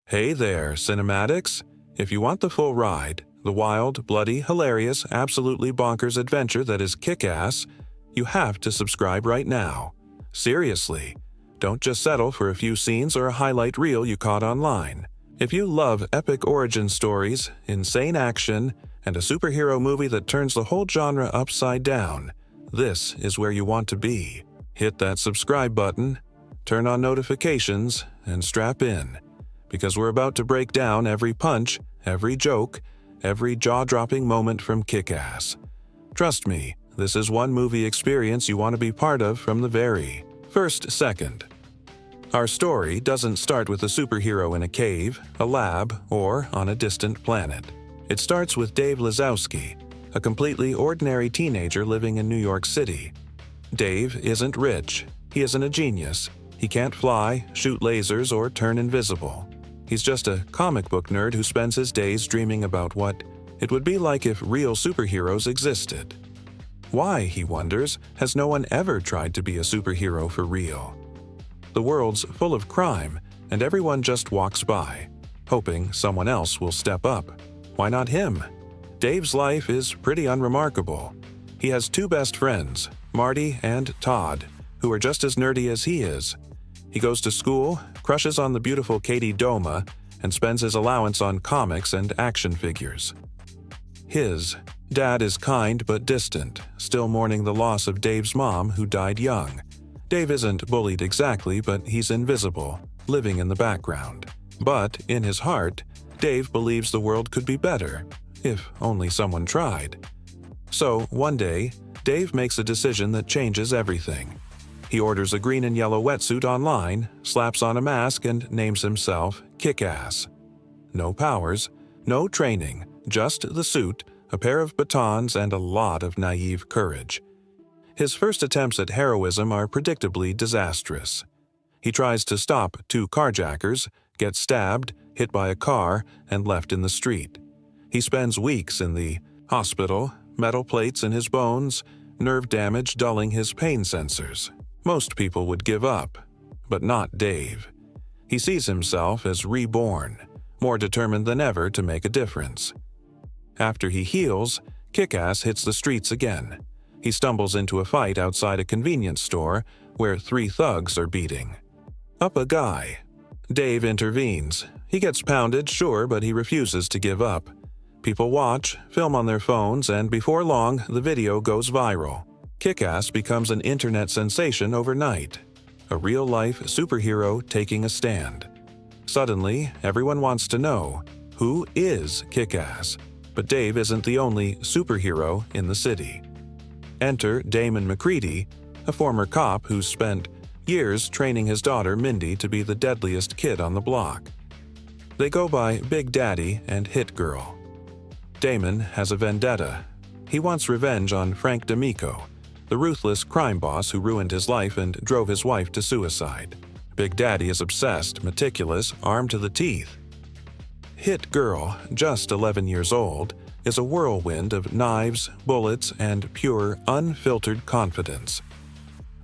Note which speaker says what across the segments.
Speaker 1: Hey there, cinematics! If you want the full ride, the wild, bloody, hilarious, absolutely bonkers adventure that is kick-ass, you have to subscribe right now. Seriously, don't just settle for a few scenes or a highlight reel you caught online. If you love epic origin stories, insane action, and a superhero movie that turns the whole genre upside down, this is where you want to be. Hit that subscribe button, turn on notifications, and strap in, because we're about to break down every punch, every joke, every jaw-dropping moment from Kick-Ass. Trust me, this is one movie experience you want to be part of from the very first second. Our story doesn't start with a superhero in a cave, a lab, or on a distant planet. It starts with Dave Lazowski, a completely ordinary teenager living in New York City. Dave isn't rich. He isn't a genius. He can't fly, shoot lasers, or turn invisible. He's just a comic book nerd who spends his days dreaming about what it would be like if real superheroes existed. Why, he wonders, has no one ever tried to be a superhero for real? The world's full of crime, and everyone just walks by, hoping someone else will step up. Why not him? Dave's life is pretty unremarkable. He has two best friends, Marty and Todd, who are just as nerdy as he is. He goes to school, crushes on the beautiful Katie Doma, and spends his allowance on comics and action figures. His dad is kind but distant, still mourning the loss of Dave's mom, who died young. Dave isn't bullied exactly, but he's invisible, living in the background. But in his heart, Dave believes the world could be better, if only someone tried. So, one day, Dave makes a decision that changes everything. He orders a green and yellow wetsuit online, slaps on a mask, and names himself Kick-Ass. No powers, no training, just the suit, a pair of batons, and a lot of naive courage. His first attempts at heroism are predictably disastrous. He tries to stop two carjackers, gets stabbed, hit by a car, and left in the street. He spends weeks in the hospital, metal plates in his bones, nerve damage dulling his pain sensors. Most people would give up, but not Dave. He sees himself as reborn, more determined than ever to make a difference. After he heals, Kick-Ass hits the streets again. He stumbles into a fight outside a convenience store where three thugs are beating up a guy. Dave intervenes. He gets pounded, sure, but he refuses to give up. People watch, film on their phones, and before long, the video goes viral. Kick-Ass becomes an internet sensation overnight. A real-life superhero taking a stand. Suddenly, everyone wants to know, who is Kick-Ass? But Dave isn't the only superhero in the city. Enter Damon McCready, a former cop who's spent years training his daughter Mindy to be the deadliest kid on the block. They go by Big Daddy and Hit Girl. Damon has a vendetta. He wants revenge on Frank D'Amico, the ruthless crime boss who ruined his life and drove his wife to suicide. Big Daddy is obsessed, meticulous, armed to the teeth. Hit Girl, just 11 years old, is a whirlwind of knives, bullets, and pure, unfiltered confidence.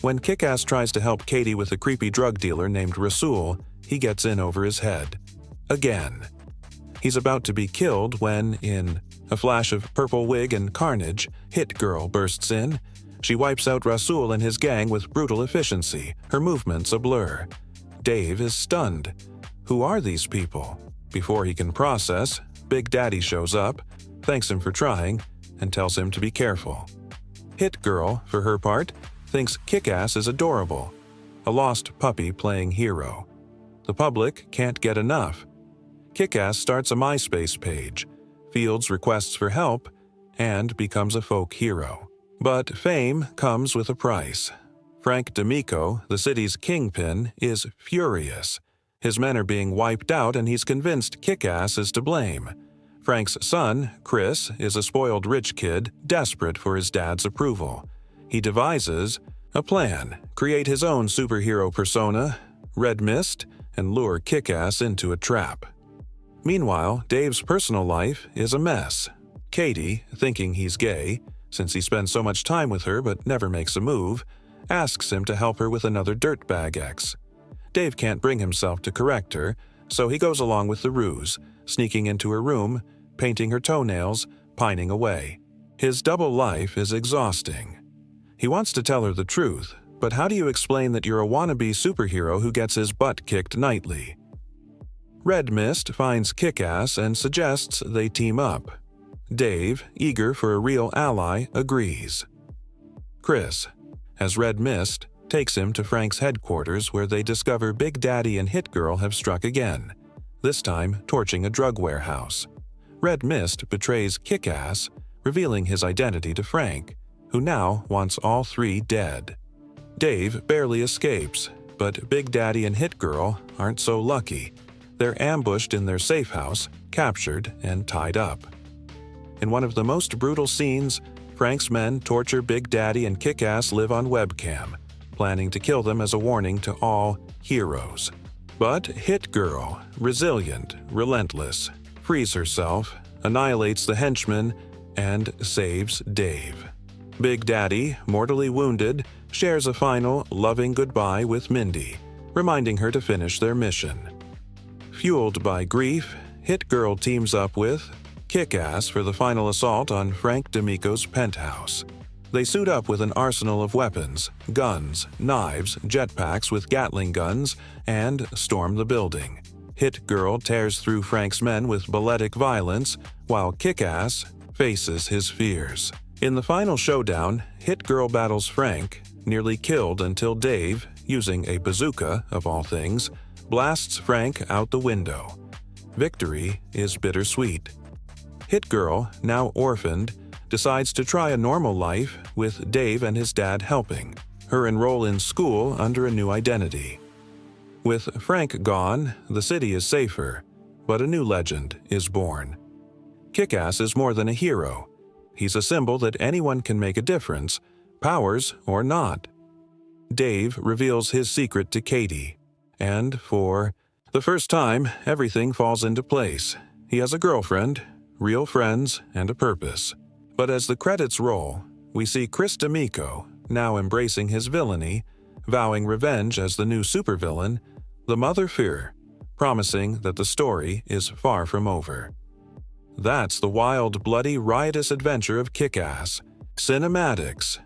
Speaker 1: When Kick-Ass tries to help Katie with a creepy drug dealer named Rasul, he gets in over his head. Again. He's about to be killed when, in a flash of purple wig and carnage, Hit Girl bursts in. She wipes out Rasul and his gang with brutal efficiency, her movements a blur. Dave is stunned. Who are these people? Before he can process, Big Daddy shows up, thanks him for trying, and tells him to be careful. Hit Girl, for her part, thinks Kick-Ass is adorable, a lost puppy playing hero. The public can't get enough. Kick-Ass starts a MySpace page, fields requests for help, and becomes a folk hero. But fame comes with a price. Frank D'Amico, the city's kingpin, is furious. His men are being wiped out and he's convinced Kick-Ass is to blame. Frank's son, Chris, is a spoiled rich kid, desperate for his dad's approval. He devises a plan, create his own superhero persona, Red Mist, and lure Kick-Ass into a trap. Meanwhile, Dave's personal life is a mess. Katie, thinking he's gay, since he spends so much time with her but never makes a move, asks him to help her with another dirtbag ex. Dave can't bring himself to correct her, So he goes along with the ruse, sneaking into her room, painting her toenails, pining away. His double life is exhausting. He wants to tell her the truth, but how do you explain that you're a wannabe superhero who gets his butt kicked nightly? Red Mist finds Kick-Ass and suggests they team up. Dave, eager for a real ally, agrees. Chris, as Red Mist, takes him to Frank's headquarters where they discover Big Daddy and Hit Girl have struck again, this time torching a drug warehouse. Red Mist betrays Kick-Ass, revealing his identity to Frank, who now wants all three dead. Dave barely escapes, but Big Daddy and Hit Girl aren't so lucky. They're ambushed in their safe house, captured, and tied up. In one of the most brutal scenes, Frank's men torture Big Daddy and Kick-Ass live on webcam, planning to kill them as a warning to all heroes. But Hit Girl, resilient, relentless, frees herself, annihilates the henchmen, and saves Dave. Big Daddy, mortally wounded, shares a final, loving goodbye with Mindy, reminding her to finish their mission. Fueled by grief, Hit Girl teams up with Kick-Ass for the final assault on Frank D'Amico's penthouse. They suit up with an arsenal of weapons, guns, knives, jetpacks with Gatling guns, and storm the building. Hit Girl tears through Frank's men with balletic violence, while Kick-Ass faces his fears. In the final showdown, Hit Girl battles Frank, nearly killed until Dave, using a bazooka of all things, blasts Frank out the window. Victory is bittersweet. Hit Girl, now orphaned, decides to try a normal life with Dave and his dad helping her enroll in school under a new identity. With Frank gone, the city is safer, but a new legend is born. Kick-Ass is more than a hero. He's a symbol that anyone can make a difference, powers or not. Dave reveals his secret to Katie, and for the first time, everything falls into place. He has a girlfriend, real friends, and a purpose. But as the credits roll, we see Chris D'Amico, now embracing his villainy, vowing revenge as the new supervillain, the Mother Fear, promising that the story is far from over. That's the wild, bloody, riotous adventure of Kick-Ass. Cinematics.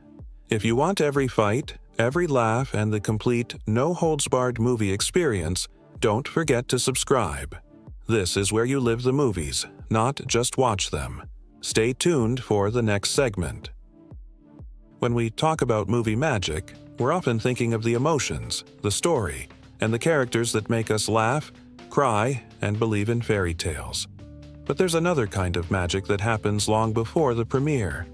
Speaker 1: If you want every fight, every laugh, and the complete, no-holds-barred movie experience, don't forget to subscribe. This is where you live the movies, not just watch them. Stay tuned for the next segment. When we talk about movie magic, we're often thinking of the emotions, the story, and the characters that make us laugh, cry, and believe in fairy tales. But there's another kind of magic that happens long before the premiere.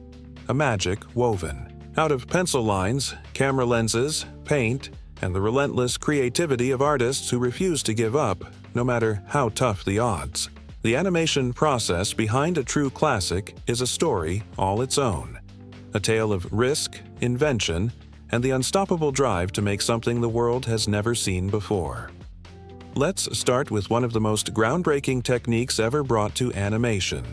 Speaker 1: A magic woven out of pencil lines, camera lenses, paint, and the relentless creativity of artists who refuse to give up, no matter how tough the odds. The animation process behind a true classic is a story all its own. A tale of risk, invention, and the unstoppable drive to make something the world has never seen before. Let's start with one of the most groundbreaking techniques ever brought to animation: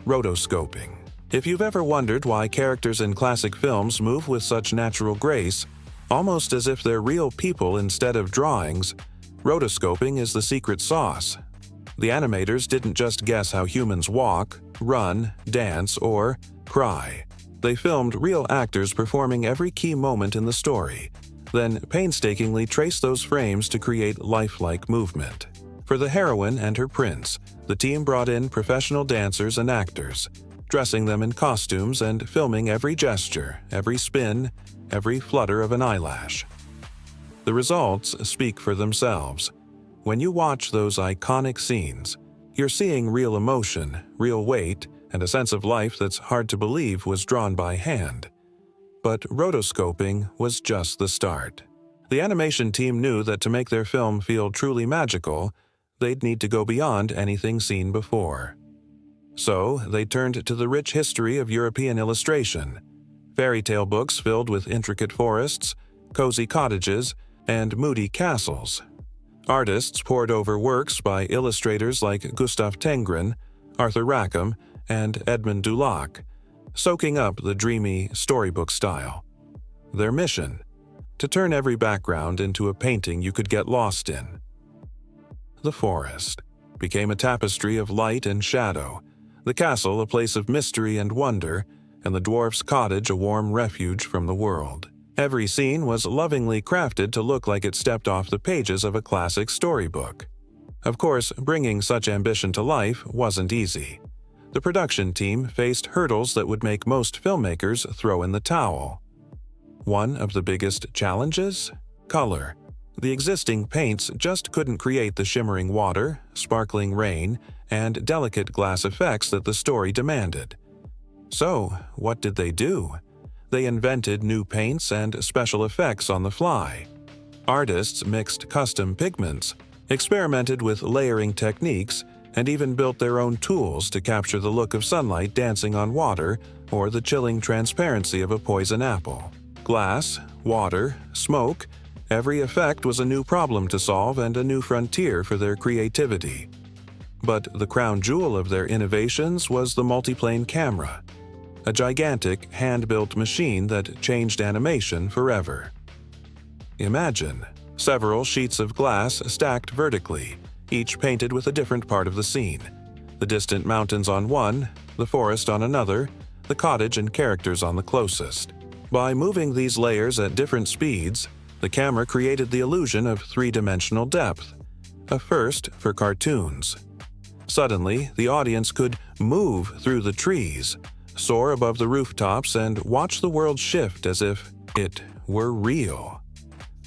Speaker 1: rotoscoping. If you've ever wondered why characters in classic films move with such natural grace, almost as if they're real people instead of drawings, rotoscoping is the secret sauce. The animators didn't just guess how humans walk, run, dance, or cry. They filmed real actors performing every key moment in the story, then painstakingly traced those frames to create lifelike movement. For the heroine and her prince, the team brought in professional dancers and actors, dressing them in costumes and filming every gesture, every spin, every flutter of an eyelash. The results speak for themselves. When you watch those iconic scenes, you're seeing real emotion, real weight, and a sense of life that's hard to believe was drawn by hand. But rotoscoping was just the start. The animation team knew that to make their film feel truly magical, they'd need to go beyond anything seen before. So they turned to the rich history of European illustration, fairy tale books filled with intricate forests, cozy cottages, and moody castles. Artists pored over works by illustrators like Gustav Tenggren, Arthur Rackham, and Edmund Dulac, soaking up the dreamy storybook style. Their mission: to turn every background into a painting you could get lost in. the forest, became a tapestry of light and shadow, the castle a place of mystery and wonder, and the dwarf's cottage a warm refuge from the world. Every scene was lovingly crafted to look like it stepped off the pages of a classic storybook. Of course, bringing such ambition to life wasn't easy. The production team faced hurdles that would make most filmmakers throw in the towel. One of the biggest challenges? Color. The existing paints just couldn't create the shimmering water, sparkling rain, and delicate glass effects that the story demanded. So, what did they do? They invented new paints and special effects on the fly. Artists mixed custom pigments, experimented with layering techniques, and even built their own tools to capture the look of sunlight dancing on water or the chilling transparency of a poison apple. Glass, water, smoke, every effect was a new problem to solve and a new frontier for their creativity. But the crown jewel of their innovations was the multiplane camera, a gigantic, hand-built machine that changed animation forever. Imagine several sheets of glass stacked vertically, each painted with a different part of the scene. The distant mountains on one, the forest on another, the cottage and characters on the closest. By moving these layers at different speeds, the camera created the illusion of three-dimensional depth, a first for cartoons. Suddenly, the audience could move through the trees, soar above the rooftops, and watch the world shift as if it were real.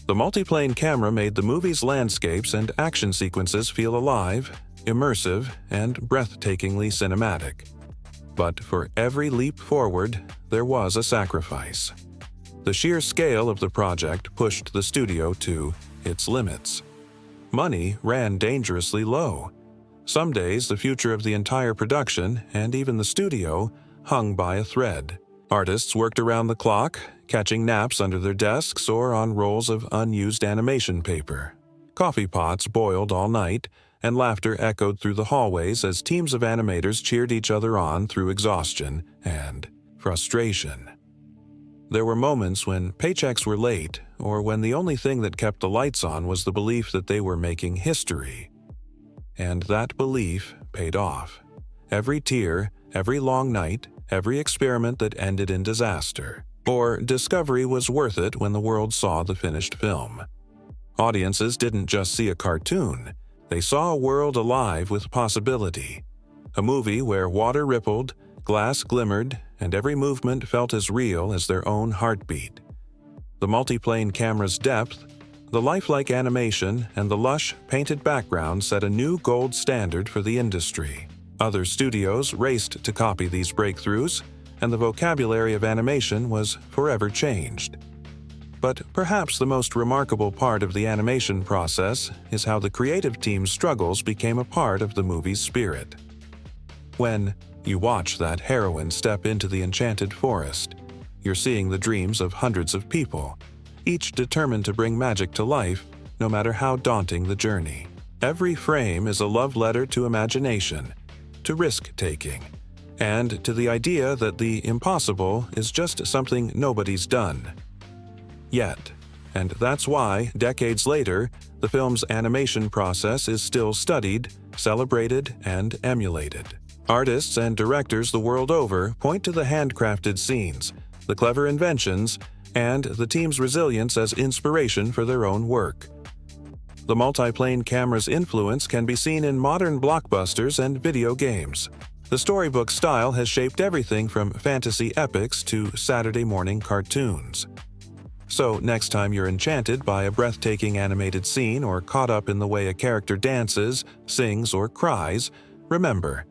Speaker 1: The multiplane camera made the movie's landscapes and action sequences feel alive, immersive, and breathtakingly cinematic. But for every leap forward, there was a sacrifice. The sheer scale of the project pushed the studio to its limits. Money ran dangerously low. Some days, the future of the entire production, and even the studio, hung by a thread. Artists worked around the clock, catching naps under their desks or on rolls of unused animation paper. Coffee pots boiled all night, and laughter echoed through the hallways as teams of animators cheered each other on through exhaustion and frustration. There were moments when paychecks were late, or when the only thing that kept the lights on was the belief that they were making history. And that belief paid off. Every tear, every long night, every experiment that ended in disaster or discovery was worth it when the world saw the finished film. Audiences didn't just see a cartoon, they saw a world alive with possibility. A movie where water rippled, glass glimmered, and every movement felt as real as their own heartbeat. The multiplane camera's depth, the lifelike animation, and the lush, painted background set a new gold standard for the industry. Other studios raced to copy these breakthroughs, and the vocabulary of animation was forever changed. But perhaps the most remarkable part of the animation process is how the creative team's struggles became a part of the movie's spirit. When you watch that heroine step into the enchanted forest, you're seeing the dreams of hundreds of people, each determined to bring magic to life, no matter how daunting the journey. Every frame is a love letter to imagination, to risk-taking, and to the idea that the impossible is just something nobody's done yet. And that's why, decades later, the film's animation process is still studied, celebrated, and emulated. Artists and directors the world over point to the handcrafted scenes, the clever inventions, and the team's resilience as inspiration for their own work. The multiplane camera's influence can be seen in modern blockbusters and video games. The storybook style has shaped everything from fantasy epics to Saturday morning cartoons. So next time you're enchanted by a breathtaking animated scene or caught up in the way a character dances, sings, or cries, remember,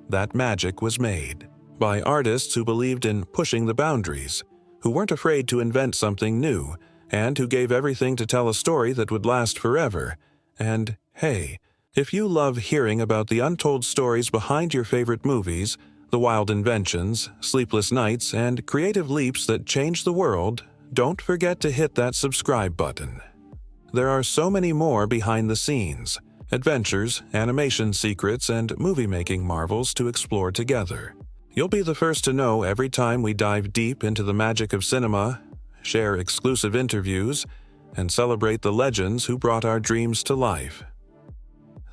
Speaker 1: that magic was made by artists who believed in pushing the boundaries, who weren't afraid to invent something new, and who gave everything to tell a story that would last forever. And hey, if you love hearing about the untold stories behind your favorite movies, the wild inventions, sleepless nights, and creative leaps that changed the world, don't forget to hit that subscribe button. There are so many more behind the scenes, adventures, animation secrets, and movie-making marvels to explore together. You'll be the first to know every time we dive deep into the magic of cinema, share exclusive interviews, and celebrate the legends who brought our dreams to life.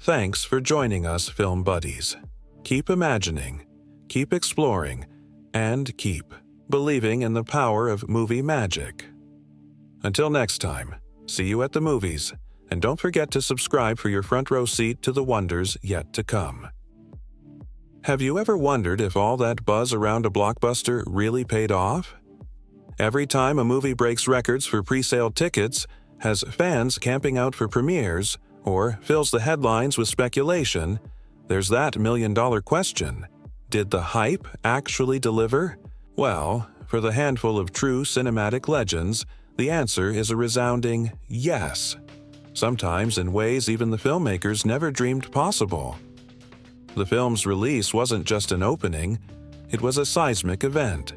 Speaker 1: Thanks for joining us, film buddies. Keep imagining, keep exploring, and keep believing in the power of movie magic. Until next time, see you at the movies, and don't forget to subscribe for your front row seat to the wonders yet to come. Have you ever wondered if all that buzz around a blockbuster really paid off? Every time a movie breaks records for pre-sale tickets, has fans camping out for premieres, or fills the headlines with speculation, there's that million-dollar question. Did the hype actually deliver? Well, for the handful of true cinematic legends, the answer is a resounding yes. Sometimes in ways even the filmmakers never dreamed possible. The film's release wasn't just an opening, it was a seismic event.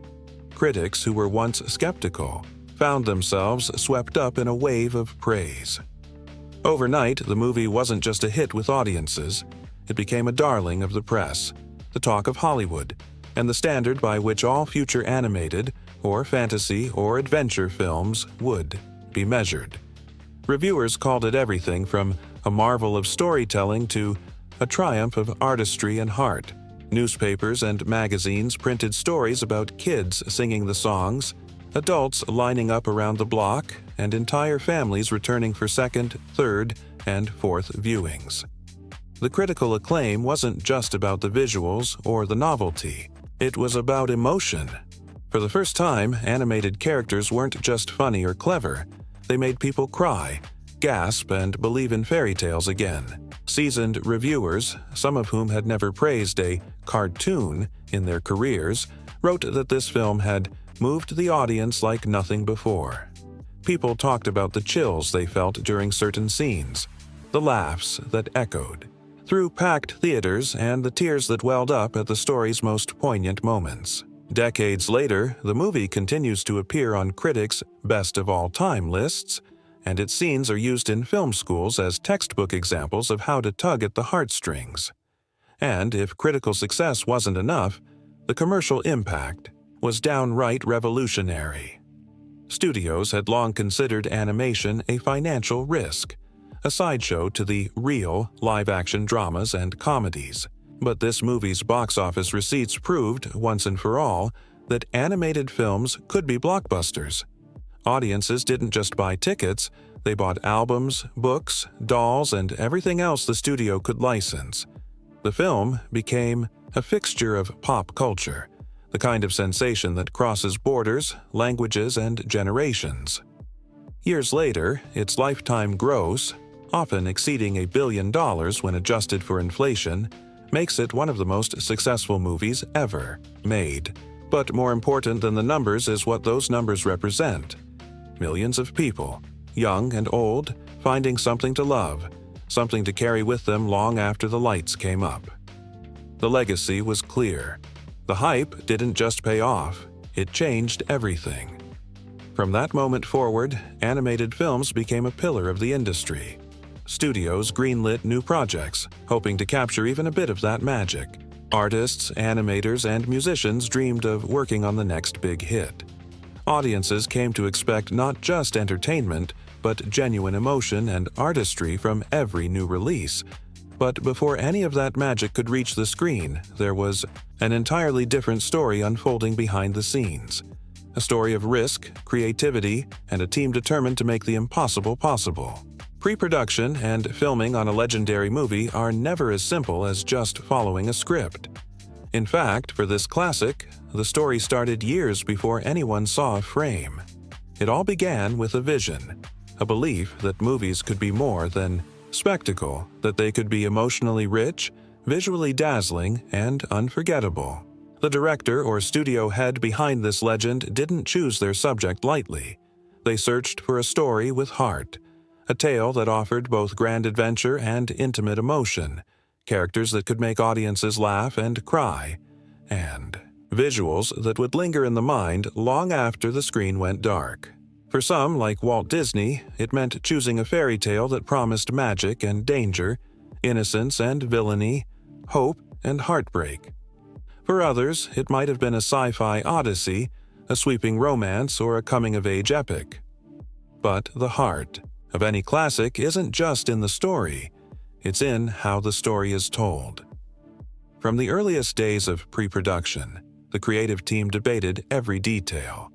Speaker 1: Critics who were once skeptical found themselves swept up in a wave of praise. Overnight, the movie wasn't just a hit with audiences, it became a darling of the press, the talk of Hollywood, and the standard by which all future animated, or fantasy, or adventure films would be measured. Reviewers called it everything from a marvel of storytelling to a triumph of artistry and heart. Newspapers and magazines printed stories about kids singing the songs, adults lining up around the block, and entire families returning for second, third, and fourth viewings. The critical acclaim wasn't just about the visuals or the novelty. It was about emotion. For the first time, animated characters weren't just funny or clever. They made people cry, gasp, and believe in fairy tales again. Seasoned reviewers, some of whom had never praised a cartoon in their careers, wrote that this film had moved the audience like nothing before. People talked about the chills they felt during certain scenes, the laughs that echoed through packed theaters, and the tears that welled up at the story's most poignant moments. Decades later, the movie continues to appear on critics' best-of-all-time lists, and its scenes are used in film schools as textbook examples of how to tug at the heartstrings. And if critical success wasn't enough, the commercial impact was downright revolutionary. Studios had long considered animation a financial risk, a sideshow to the real live-action dramas and comedies. But this movie's box office receipts proved, once and for all, that animated films could be blockbusters. Audiences didn't just buy tickets, they bought albums, books, dolls, and everything else the studio could license. The film became a fixture of pop culture, the kind of sensation that crosses borders, languages, and generations. Years later, its lifetime gross, often exceeding $1 billion when adjusted for inflation, makes it one of the most successful movies ever made. But more important than the numbers is what those numbers represent. Millions of people, young and old, finding something to love, something to carry with them long after the lights came up. The legacy was clear. The hype didn't just pay off, it changed everything. From that moment forward, animated films became a pillar of the industry. Studios greenlit new projects, hoping to capture even a bit of that magic. Artists, animators, and musicians dreamed of working on the next big hit. Audiences came to expect not just entertainment, but genuine emotion and artistry from every new release. But before any of that magic could reach the screen, there was an entirely different story unfolding behind the scenes. A story of risk, creativity, and a team determined to make the impossible possible. Pre-production and filming on a legendary movie are never as simple as just following a script. In fact, for this classic, the story started years before anyone saw a frame. It all began with a vision, a belief that movies could be more than spectacle, that they could be emotionally rich, visually dazzling, and unforgettable. The director or studio head behind this legend didn't choose their subject lightly. They searched for a story with heart, a tale that offered both grand adventure and intimate emotion, characters that could make audiences laugh and cry, and visuals that would linger in the mind long after the screen went dark. For some, like Walt Disney, it meant choosing a fairy tale that promised magic and danger, innocence and villainy, hope and heartbreak. For others, it might have been a sci-fi odyssey, a sweeping romance, or a coming-of-age epic. But the heart of any classic isn't just in the story. It's in how the story is told. From the earliest days of pre-production, the creative team debated every detail.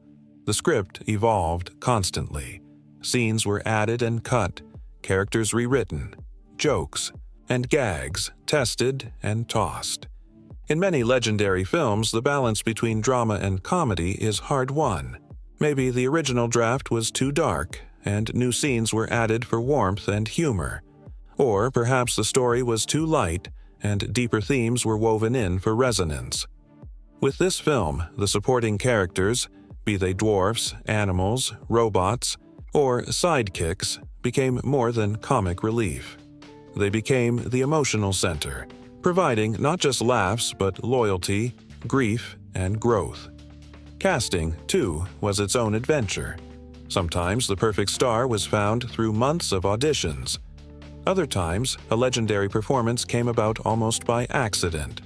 Speaker 1: The script evolved constantly. Scenes were added and cut, characters rewritten, jokes and gags tested and tossed. In many legendary films, the balance between drama and comedy is hard-won. Maybe the original draft was too dark, and new scenes were added for warmth and humor. Or perhaps the story was too light, and deeper themes were woven in for resonance. With this film, the supporting characters, be they dwarfs, animals, robots, or sidekicks, became more than comic relief. They became the emotional center, providing not just laughs but loyalty, grief, and growth. Casting, too, was its own adventure. Sometimes the perfect star was found through months of auditions. Other times, a legendary performance came about almost by accident.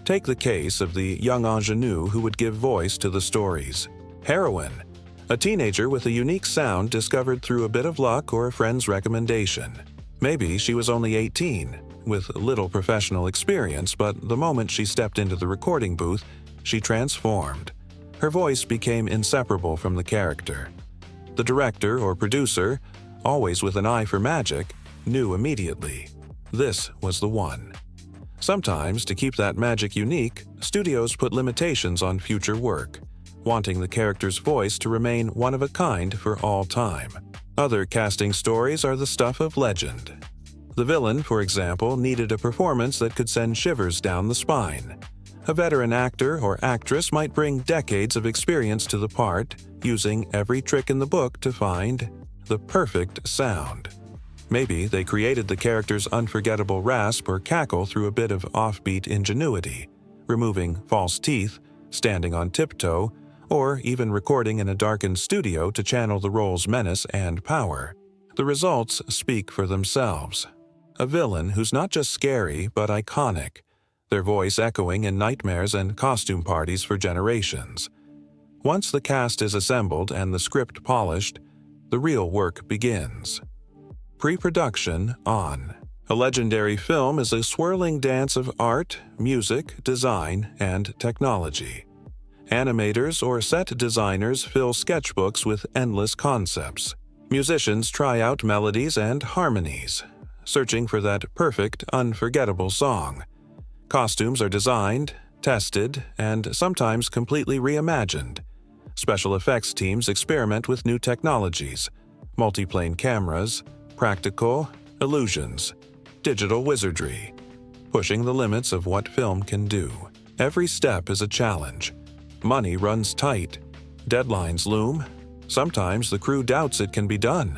Speaker 1: Take the case of the young ingenue who would give voice to the story's heroine, a teenager with a unique sound discovered through a bit of luck or a friend's recommendation. Maybe she was only 18, with little professional experience, but the moment she stepped into the recording booth, she transformed. Her voice became inseparable from the character. The director or producer, always with an eye for magic, knew immediately. This was the one. Sometimes, to keep that magic unique, studios put limitations on future work, wanting the character's voice to remain one of a kind for all time. Other casting stories are the stuff of legend. The villain, for example, needed a performance that could send shivers down the spine. A veteran actor or actress might bring decades of experience to the part, using every trick in the book to find the perfect sound. Maybe they created the character's unforgettable rasp or cackle through a bit of offbeat ingenuity, removing false teeth, standing on tiptoe, or even recording in a darkened studio to channel the role's menace and power. The results speak for themselves. A villain who's not just scary but iconic, their voice echoing in nightmares and costume parties for generations. Once the cast is assembled and the script polished, the real work begins. Pre-production on. A legendary film is a swirling dance of art, music, design, and technology. Animators or set designers fill sketchbooks with endless concepts. Musicians try out melodies and harmonies, searching for that perfect, unforgettable song. Costumes are designed, tested, and sometimes completely reimagined. Special effects teams experiment with new technologies, multiplane cameras, practical, illusions, digital wizardry, pushing the limits of what film can do. Every step is a challenge. Money runs tight. Deadlines loom. Sometimes the crew doubts it can be done.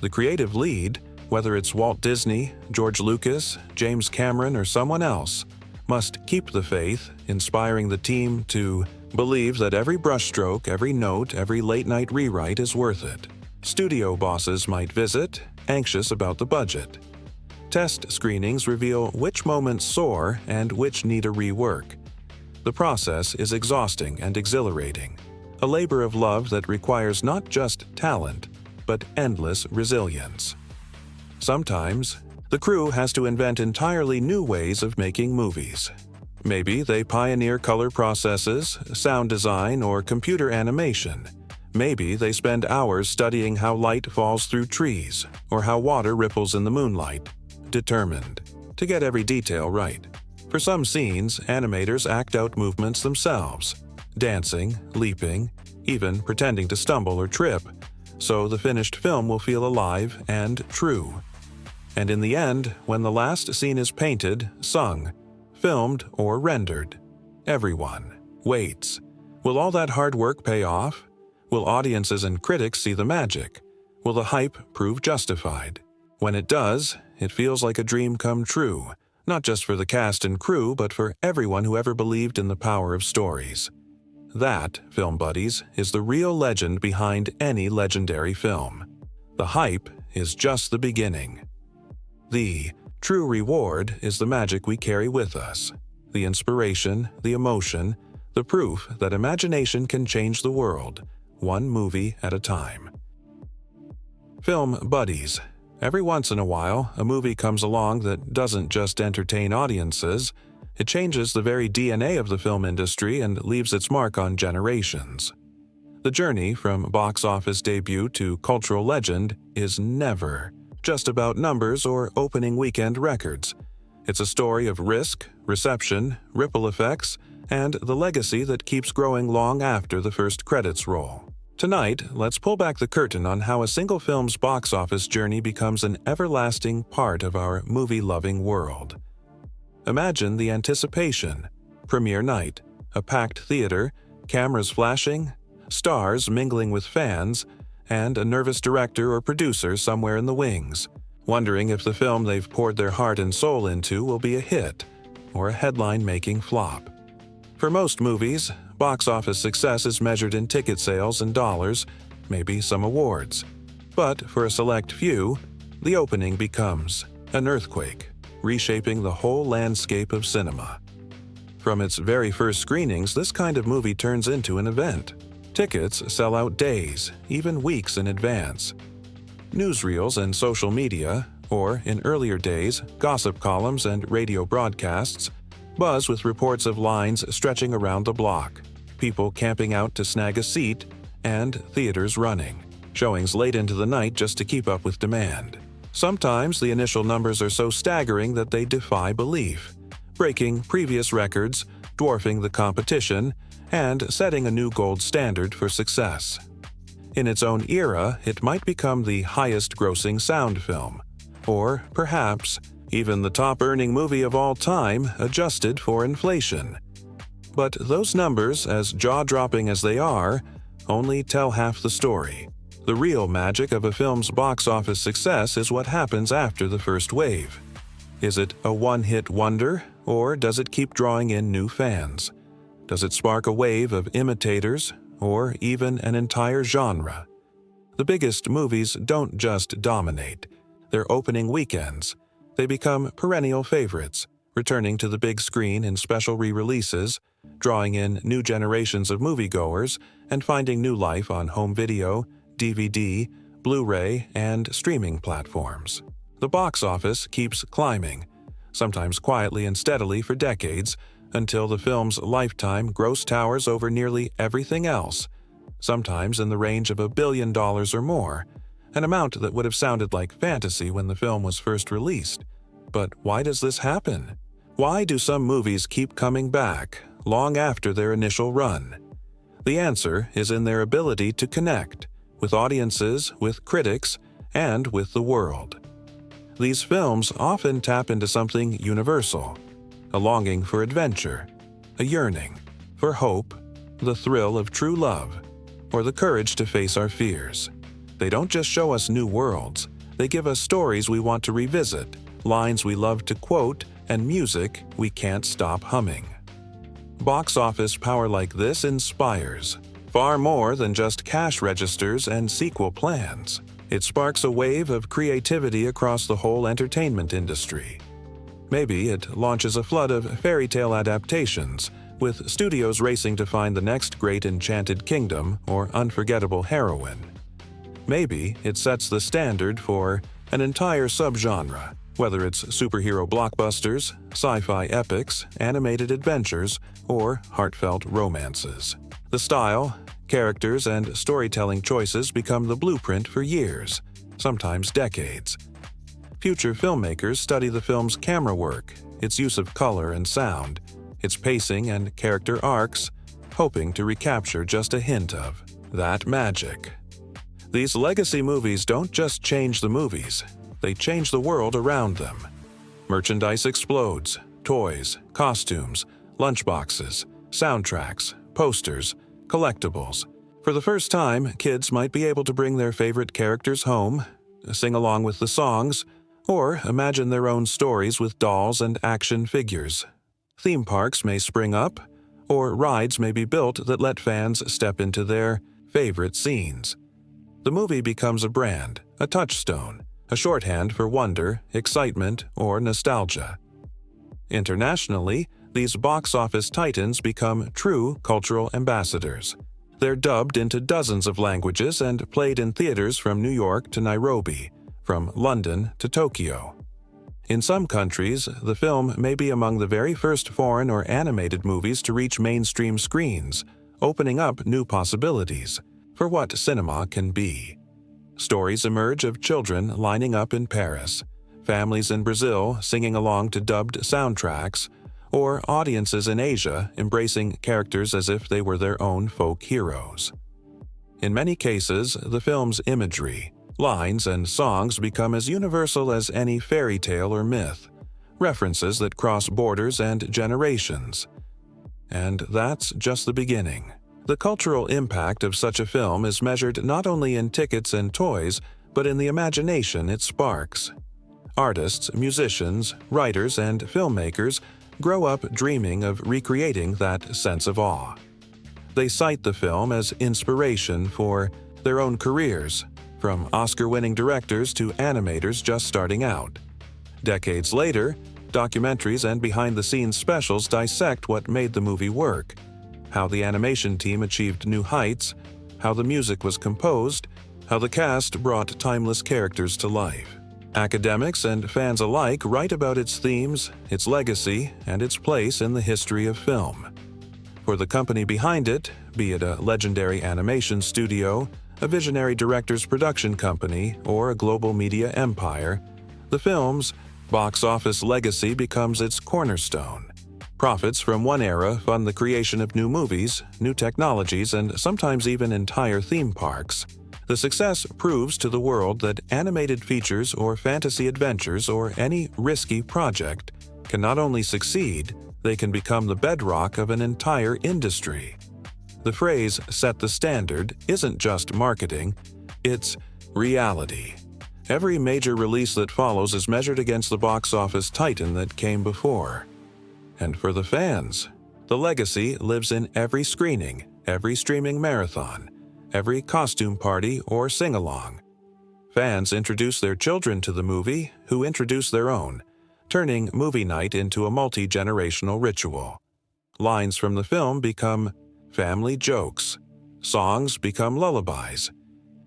Speaker 1: The creative lead, whether it's Walt Disney, George Lucas, James Cameron, or someone else, must keep the faith, inspiring the team to believe that every brushstroke, every note, every late-night rewrite is worth it. Studio bosses might visit, anxious about the budget. Test screenings reveal which moments soar and which need a rework. The process is exhausting and exhilarating, a labor of love that requires not just talent, but endless resilience. Sometimes, the crew has to invent entirely new ways of making movies. Maybe they pioneer color processes, sound design, or computer animation. Maybe they spend hours studying how light falls through trees, or how water ripples in the moonlight, determined to get every detail right. For some scenes, animators act out movements themselves, dancing, leaping, even pretending to stumble or trip, so the finished film will feel alive and true. And in the end, when the last scene is painted, sung, filmed, or rendered, everyone waits. Will all that hard work pay off? Will audiences and critics see the magic? Will the hype prove justified? When it does, it feels like a dream come true, not just for the cast and crew, but for everyone who ever believed in the power of stories. That, film buddies, is the real legend behind any legendary film. The hype is just the beginning. The true reward is the magic we carry with us, the inspiration, the emotion, the proof that imagination can change the world, one movie at a time. Film buddies, Every once in a while, a movie comes along that doesn't just entertain audiences, it changes the very DNA of the film industry and leaves its mark on generations. The journey from box office debut to cultural legend is never just about numbers or opening weekend records. It's a story of risk, reception, ripple effects, and the legacy that keeps growing long after the first credits roll. Tonight, let's pull back the curtain on how a single film's box office journey becomes an everlasting part of our movie-loving world. Imagine the anticipation: premiere night, a packed theater, cameras flashing, stars mingling with fans, and a nervous director or producer somewhere in the wings, wondering if the film they've poured their heart and soul into will be a hit or a headline-making flop. For most movies, box office success is measured in ticket sales and dollars, maybe some awards. But for a select few, the opening becomes an earthquake, reshaping the whole landscape of cinema. From its very first screenings, this kind of movie turns into an event. Tickets sell out days, even weeks in advance. Newsreels and social media, or in earlier days, gossip columns and radio broadcasts, buzz with reports of lines stretching around the block, people camping out to snag a seat, and theaters running, showings late into the night just to keep up with demand. Sometimes the initial numbers are so staggering that they defy belief, breaking previous records, dwarfing the competition, and setting a new gold standard for success. In its own era, it might become the highest-grossing sound film, or perhaps even the top-earning movie of all time adjusted for inflation. But those numbers, as jaw-dropping as they are, only tell half the story. The real magic of a film's box office success is what happens after the first wave. Is it a one-hit wonder, or does it keep drawing in new fans? Does it spark a wave of imitators, or even an entire genre? The biggest movies don't just dominate. Their opening weekends. They become perennial favorites, returning to the big screen in special re-releases, drawing in new generations of moviegoers, and finding new life on home video, DVD, Blu-ray, and streaming platforms. The box office keeps climbing, sometimes quietly and steadily for decades, until the film's lifetime gross towers over nearly everything else, sometimes in the range of $1 billion or more, an amount that would have sounded like fantasy when the film was first released. But why does this happen? Why do some movies keep coming back, long after their initial run? The answer is in their ability to connect with audiences, with critics, and with the world. These films often tap into something universal: a longing for adventure, a yearning for hope, the thrill of true love, or the courage to face our fears. They don't just show us new worlds, they give us stories we want to revisit, lines we love to quote, and music we can't stop humming. Box office power like this inspires, far more than just cash registers and sequel plans. It sparks a wave of creativity across the whole entertainment industry. Maybe it launches a flood of fairy tale adaptations, with studios racing to find the next great enchanted kingdom or unforgettable heroine. Maybe it sets the standard for an entire subgenre, whether it's superhero blockbusters, sci-fi epics, animated adventures, or heartfelt romances. The style, characters, and storytelling choices become the blueprint for years, sometimes decades. Future filmmakers study the film's camera work, its use of color and sound, its pacing and character arcs, hoping to recapture just a hint of that magic. These legacy movies don't just change the movies, they change the world around them. Merchandise explodes: toys, costumes, lunchboxes, soundtracks, posters, collectibles. For the first time, kids might be able to bring their favorite characters home, sing along with the songs, or imagine their own stories with dolls and action figures. Theme parks may spring up, or rides may be built that let fans step into their favorite scenes. The movie becomes a brand, a touchstone, a shorthand for wonder, excitement, or nostalgia. Internationally, these box office titans become true cultural ambassadors. They're dubbed into dozens of languages and played in theaters from New York to Nairobi, from London to Tokyo. In some countries, the film may be among the very first foreign or animated movies to reach mainstream screens, opening up new possibilities for what cinema can be. Stories emerge of children lining up in Paris, families in Brazil singing along to dubbed soundtracks, or audiences in Asia embracing characters as if they were their own folk heroes. In many cases, the film's imagery, lines, and songs become as universal as any fairy tale or myth, references that cross borders and generations. And that's just the beginning. The cultural impact of such a film is measured not only in tickets and toys, but in the imagination it sparks. Artists, musicians, writers, and filmmakers grow up dreaming of recreating that sense of awe. They cite the film as inspiration for their own careers, from Oscar-winning directors to animators just starting out. Decades later, documentaries and behind-the-scenes specials dissect what made the movie work, how the animation team achieved new heights, how the music was composed, how the cast brought timeless characters to life. Academics and fans alike write about its themes, its legacy, and its place in the history of film. For the company behind it, be it a legendary animation studio, a visionary director's production company, or a global media empire, the film's box office legacy becomes its cornerstone. Profits from one era fund the creation of new movies, new technologies, and sometimes even entire theme parks. The success proves to the world that animated features or fantasy adventures or any risky project can not only succeed, they can become the bedrock of an entire industry. The phrase "set the standard" isn't just marketing, it's reality. Every major release that follows is measured against the box office titan that came before. And for the fans, the legacy lives in every screening, every streaming marathon, every costume party or sing-along. Fans introduce their children to the movie, who introduce their own, turning movie night into a multi-generational ritual. Lines from the film become family jokes. Songs become lullabies.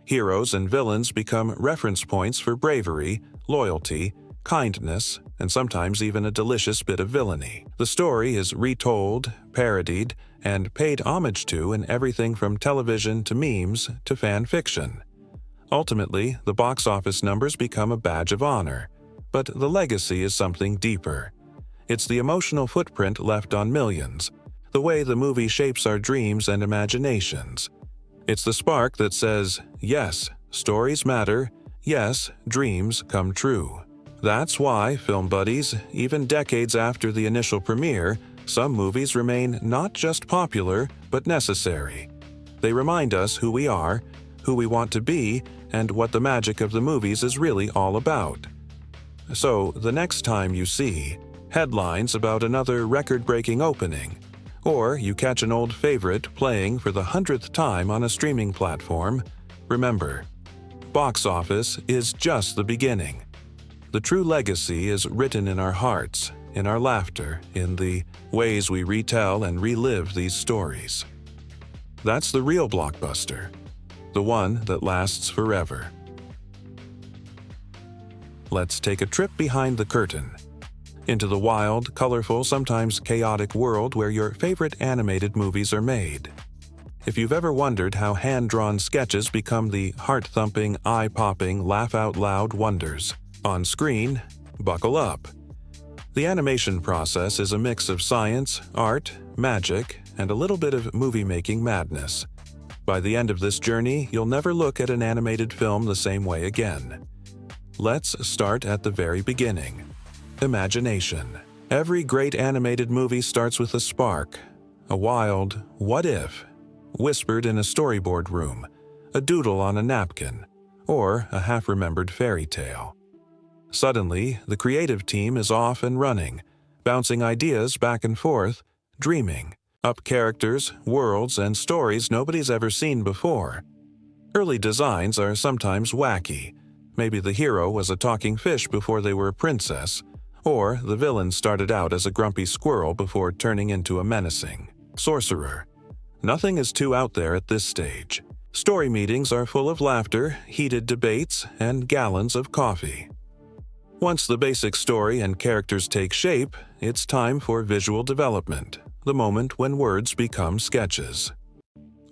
Speaker 1: Heroes and villains become reference points for bravery, loyalty, kindness, and sometimes even a delicious bit of villainy. The story is retold, parodied, and paid homage to in everything from television to memes to fan fiction. Ultimately, the box office numbers become a badge of honor, but the legacy is something deeper. It's the emotional footprint left on millions, the way the movie shapes our dreams and imaginations. It's the spark that says, yes, stories matter, yes, dreams come true. That's why, film buddies, even decades after the initial premiere, some movies remain not just popular, but necessary. They remind us who we are, who we want to be, and what the magic of the movies is really all about. So, the next time you see headlines about another record-breaking opening, or you catch an old favorite playing for the 100th time on a streaming platform, remember, box office is just the beginning. The true legacy is written in our hearts, in our laughter, in the ways we retell and relive these stories. That's the real blockbuster, the one that lasts forever. Let's take a trip behind the curtain, into the wild, colorful, sometimes chaotic world where your favorite animated movies are made. If you've ever wondered how hand-drawn sketches become the heart-thumping, eye-popping, laugh-out-loud wonders on screen, buckle up. The animation process is a mix of science, art, magic, and a little bit of movie-making madness. By the end of this journey, you'll never look at an animated film the same way again. Let's start at the very beginning. Imagination. Every great animated movie starts with a spark, a wild "what if?" whispered in a storyboard room, a doodle on a napkin, or a half-remembered fairy tale. Suddenly, the creative team is off and running, bouncing ideas back and forth, dreaming up characters, worlds, and stories nobody's ever seen before. Early designs are sometimes wacky. Maybe the hero was a talking fish before they were a princess, or the villain started out as a grumpy squirrel before turning into a menacing sorcerer. Nothing is too out there at this stage. Story meetings are full of laughter, heated debates, and gallons of coffee. Once the basic story and characters take shape, it's time for visual development, the moment when words become sketches.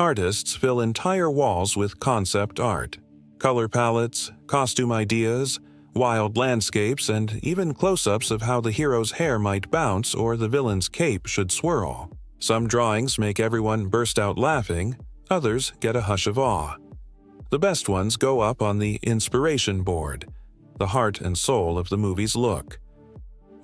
Speaker 1: Artists fill entire walls with concept art, color palettes, costume ideas, wild landscapes, and even close-ups of how the hero's hair might bounce or the villain's cape should swirl. Some drawings make everyone burst out laughing, others get a hush of awe. The best ones go up on the inspiration board, the heart and soul of the movie's look.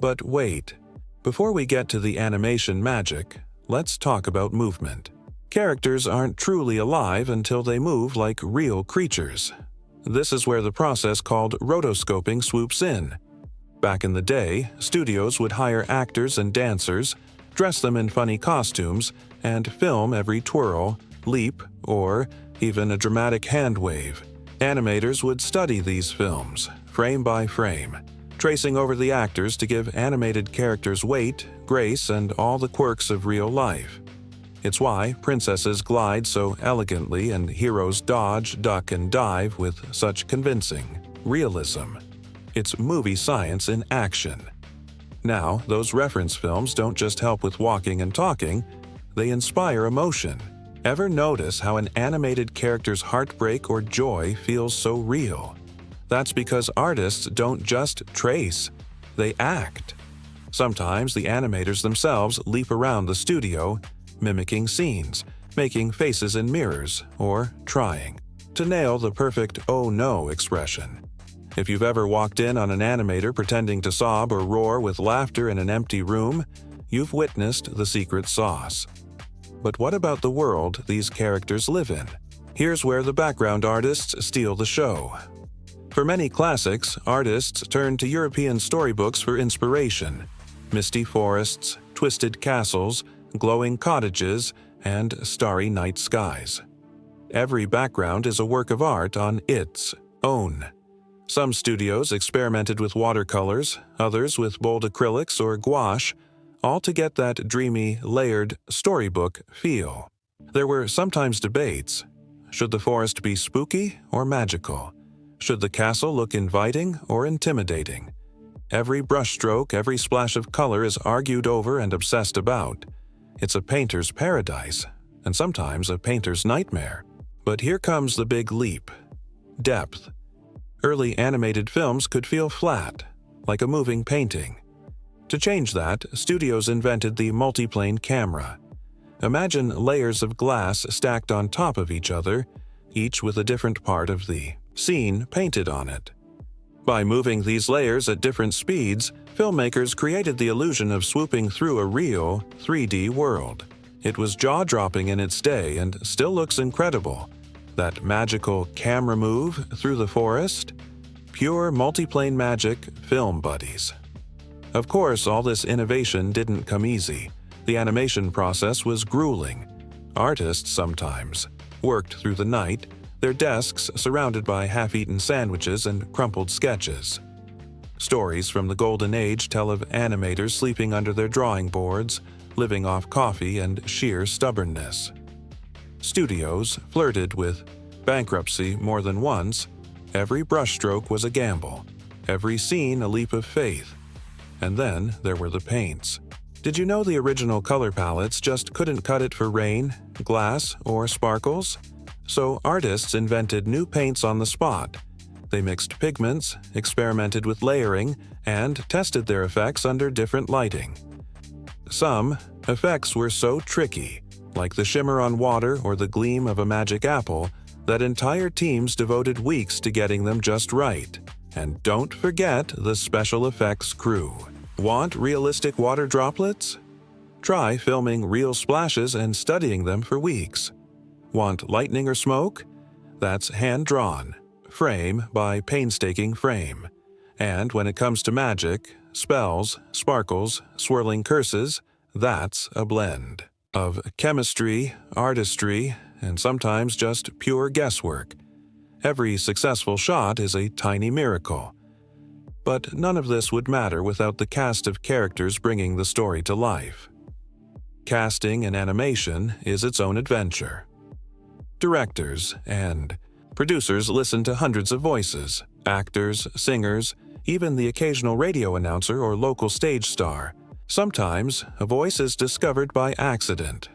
Speaker 1: But wait, before we get to the animation magic, let's talk about movement. Characters aren't truly alive until they move like real creatures. This is where the process called rotoscoping swoops in. Back in the day, studios would hire actors and dancers, dress them in funny costumes, and film every twirl, leap, or even a dramatic hand wave. Animators would study these films, frame by frame, tracing over the actors to give animated characters weight, grace, and all the quirks of real life. It's why princesses glide so elegantly and heroes dodge, duck, and dive with such convincing realism. It's movie science in action. Now, those reference films don't just help with walking and talking, they inspire emotion. Ever notice how an animated character's heartbreak or joy feels so real? That's because artists don't just trace, they act. Sometimes the animators themselves leap around the studio, mimicking scenes, making faces in mirrors, or trying to nail the perfect "oh no" expression. If you've ever walked in on an animator pretending to sob or roar with laughter in an empty room, you've witnessed the secret sauce. But what about the world these characters live in? Here's where the background artists steal the show. For many classics, artists turn to European storybooks for inspiration. Misty forests, twisted castles, glowing cottages, and starry night skies. Every background is a work of art on its own. Some studios experimented with watercolors, others with bold acrylics or gouache, all to get that dreamy, layered storybook feel. There were sometimes debates. Should the forest be spooky or magical? Should the castle look inviting or intimidating? Every brushstroke, every splash of color is argued over and obsessed about. It's a painter's paradise, and sometimes a painter's nightmare. But here comes the big leap: depth. Early animated films could feel flat, like a moving painting. To change that, studios invented the multiplane camera. Imagine layers of glass stacked on top of each other, each with a different part of the scene painted on it. By moving these layers at different speeds, filmmakers created the illusion of swooping through a real 3D world. It was jaw-dropping in its day and still looks incredible. That magical camera move through the forest? Pure multiplane magic, film buddies. Of course, all this innovation didn't come easy. The animation process was grueling. Artists sometimes worked through the night, their desks surrounded by half-eaten sandwiches and crumpled sketches. Stories from the Golden Age tell of animators sleeping under their drawing boards, living off coffee and sheer stubbornness. Studios flirted with bankruptcy more than once. Every brushstroke was a gamble, every scene a leap of faith. And then there were the paints. Did you know the original color palettes just couldn't cut it for rain, glass, or sparkles? So artists invented new paints on the spot. They mixed pigments, experimented with layering, and tested their effects under different lighting. Some effects were so tricky, like the shimmer on water or the gleam of a magic apple, that entire teams devoted weeks to getting them just right. And don't forget the special effects crew. Want realistic water droplets? Try filming real splashes and studying them for weeks. Want lightning or smoke? That's hand-drawn, frame by painstaking frame. And when it comes to magic, spells, sparkles, swirling curses, that's a blend of chemistry, artistry, and sometimes just pure guesswork. Every successful shot is a tiny miracle. But none of this would matter without the cast of characters bringing the story to life. Casting in animation is its own adventure. Directors and producers listen to hundreds of voices, actors, singers, even the occasional radio announcer or local stage star. Sometimes, a voice is discovered by accident.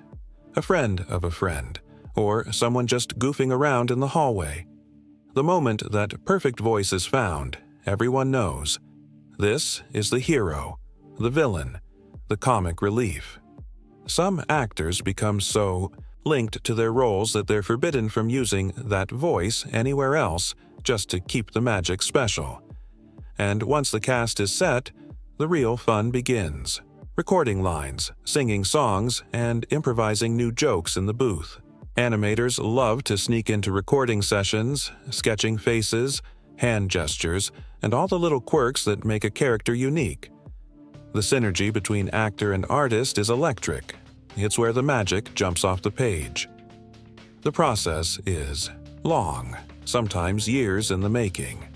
Speaker 1: A friend of a friend, or someone just goofing around in the hallway. The moment that perfect voice is found, everyone knows. This is the hero, the villain, the comic relief. Some actors become so linked to their roles that they're forbidden from using that voice anywhere else just to keep the magic special. And once the cast is set, the real fun begins. Recording lines, singing songs, and improvising new jokes in the booth. Animators love to sneak into recording sessions, sketching faces, hand gestures, and all the little quirks that make a character unique. The synergy between actor and artist is electric. It's where the magic jumps off the page. The process is long, sometimes years in the making.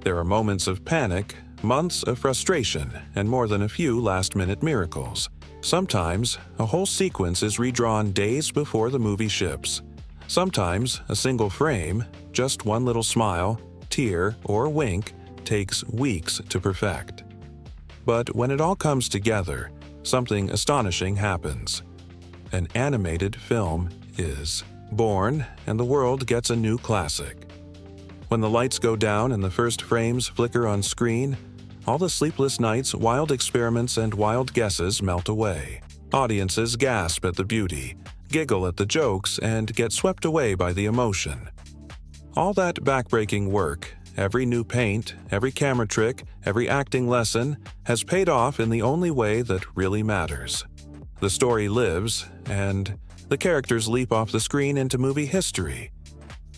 Speaker 1: There are moments of panic, months of frustration, and more than a few last-minute miracles. Sometimes, a whole sequence is redrawn days before the movie ships. Sometimes, a single frame, just one little smile, tear, or wink, takes weeks to perfect. But when it all comes together, something astonishing happens. An animated film is born, and the world gets a new classic. When the lights go down and the first frames flicker on screen, all the sleepless nights, wild experiments, and wild guesses melt away. Audiences gasp at the beauty, giggle at the jokes, and get swept away by the emotion. All that backbreaking work, every new paint, every camera trick, every acting lesson, has paid off in the only way that really matters. The story lives, and the characters leap off the screen into movie history.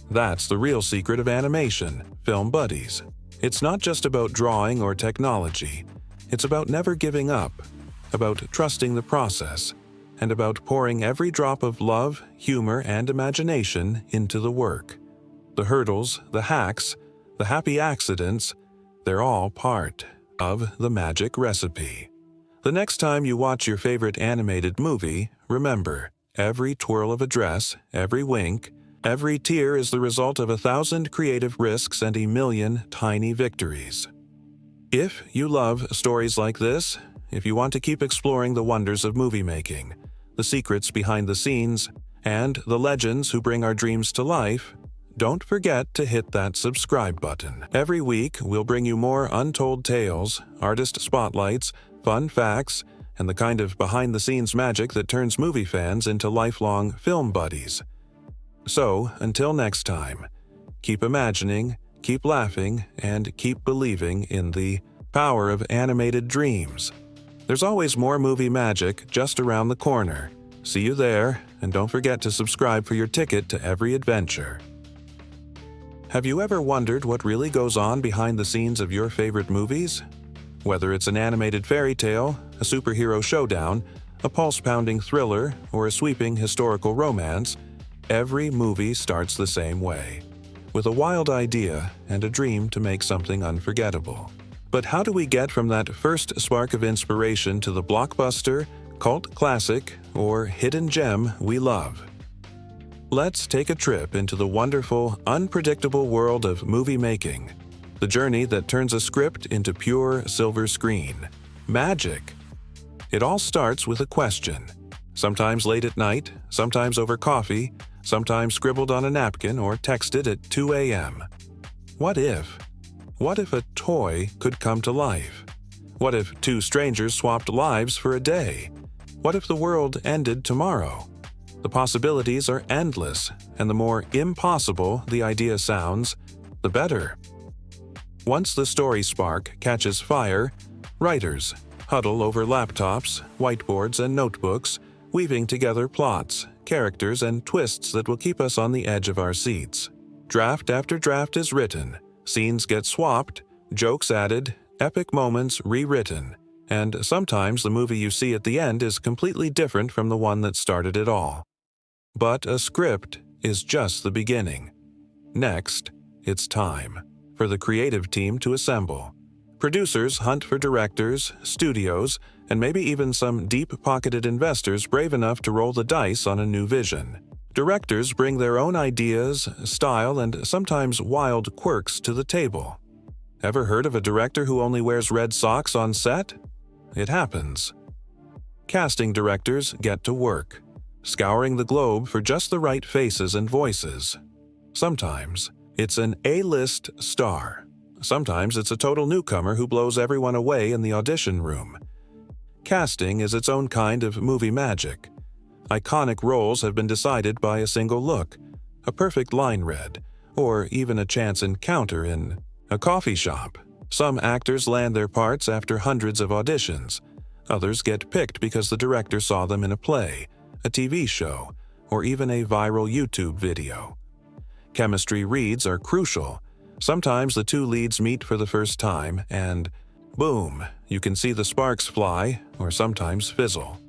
Speaker 1: That's the real secret of animation, film buddies. It's not just about drawing or technology. It's about never giving up, about trusting the process, and about pouring every drop of love, humor, and imagination into the work. The hurdles, the hacks, the happy accidents, they're all part of the magic recipe. The next time you watch your favorite animated movie, remember, every twirl of a dress, every wink, every tear is the result of 1,000 creative risks and 1,000,000 tiny victories. If you love stories like this, if you want to keep exploring the wonders of movie making, the secrets behind the scenes, and the legends who bring our dreams to life, don't forget to hit that subscribe button. Every week, we'll bring you more untold tales, artist spotlights, fun facts, and the kind of behind-the-scenes magic that turns movie fans into lifelong film buddies. So, until next time, keep imagining, keep laughing, and keep believing in the power of animated dreams. There's always more movie magic just around the corner. See you there, and don't forget to subscribe for your ticket to every adventure. Have you ever wondered what really goes on behind the scenes of your favorite movies? Whether it's an animated fairy tale, a superhero showdown, a pulse-pounding thriller, or a sweeping historical romance, every movie starts the same way, with a wild idea and a dream to make something unforgettable. But how do we get from that first spark of inspiration to the blockbuster, cult classic, or hidden gem we love? Let's take a trip into the wonderful, unpredictable world of movie making. The journey that turns a script into pure silver screen. Magic. It all starts with a question. Sometimes late at night, sometimes over coffee, sometimes scribbled on a napkin or texted at 2 a.m. What if? What if a toy could come to life? What if two strangers swapped lives for a day? What if the world ended tomorrow? The possibilities are endless, and the more impossible the idea sounds, the better. Once the story spark catches fire, writers huddle over laptops, whiteboards, and notebooks, weaving together plots, characters, and twists that will keep us on the edge of our seats. Draft after draft is written, scenes get swapped, jokes added, epic moments rewritten, and sometimes the movie you see at the end is completely different from the one that started it all. But a script is just the beginning. Next, it's time for the creative team to assemble. Producers hunt for directors, studios, and maybe even some deep-pocketed investors brave enough to roll the dice on a new vision. Directors bring their own ideas, style, and sometimes wild quirks to the table. Ever heard of a director who only wears red socks on set? It happens. Casting directors get to work, scouring the globe for just the right faces and voices. Sometimes it's an A-list star. Sometimes it's a total newcomer who blows everyone away in the audition room. Casting is its own kind of movie magic. Iconic roles have been decided by a single look, a perfect line read, or even a chance encounter in a coffee shop. Some actors land their parts after hundreds of auditions. Others get picked because the director saw them in a play, a TV show, or even a viral YouTube video. Chemistry reads are crucial. Sometimes the two leads meet for the first time and, boom, you can see the sparks fly or sometimes fizzle.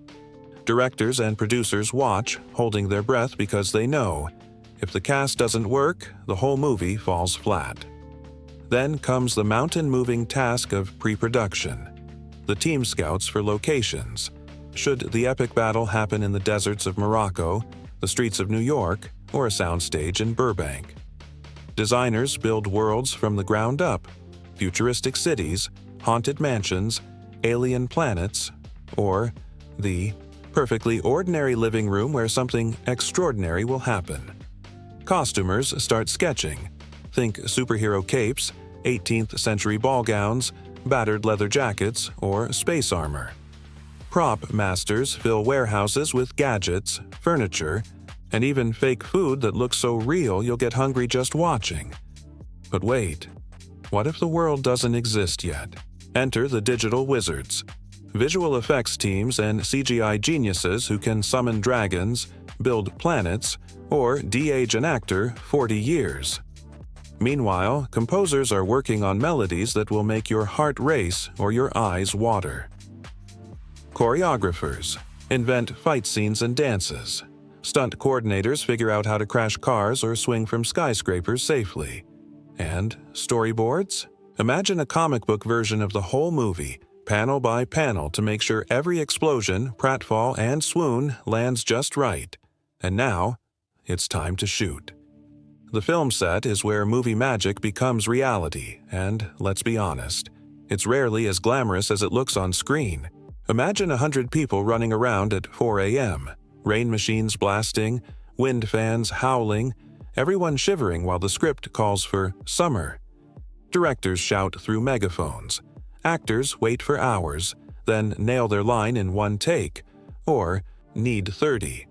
Speaker 1: Directors and producers watch, holding their breath because they know, if the cast doesn't work, the whole movie falls flat. Then comes the mountain-moving task of pre-production. The team scouts for locations. Should the epic battle happen in the deserts of Morocco, the streets of New York, or a soundstage in Burbank? Designers build worlds from the ground up, futuristic cities, haunted mansions, alien planets, or the perfectly ordinary living room where something extraordinary will happen. Costumers start sketching. Think superhero capes, 18th century ball gowns, battered leather jackets, or space armor. Prop masters fill warehouses with gadgets, furniture, and even fake food that looks so real you'll get hungry just watching. But wait, what if the world doesn't exist yet? Enter the digital wizards, visual effects teams and CGI geniuses who can summon dragons, build planets, or de-age an actor 40 years. Meanwhile, composers are working on melodies that will make your heart race or your eyes water. Choreographers invent fight scenes and dances. Stunt coordinators figure out how to crash cars or swing from skyscrapers safely. And storyboards? Imagine a comic book version of the whole movie, panel by panel, to make sure every explosion, pratfall, and swoon lands just right. And now, it's time to shoot. The film set is where movie magic becomes reality, and let's be honest, it's rarely as glamorous as it looks on screen. Imagine 100 people running around at 4 a.m., rain machines blasting, wind fans howling, everyone shivering while the script calls for summer. Directors shout through megaphones. Actors wait for hours, then nail their line in one take, or need 30.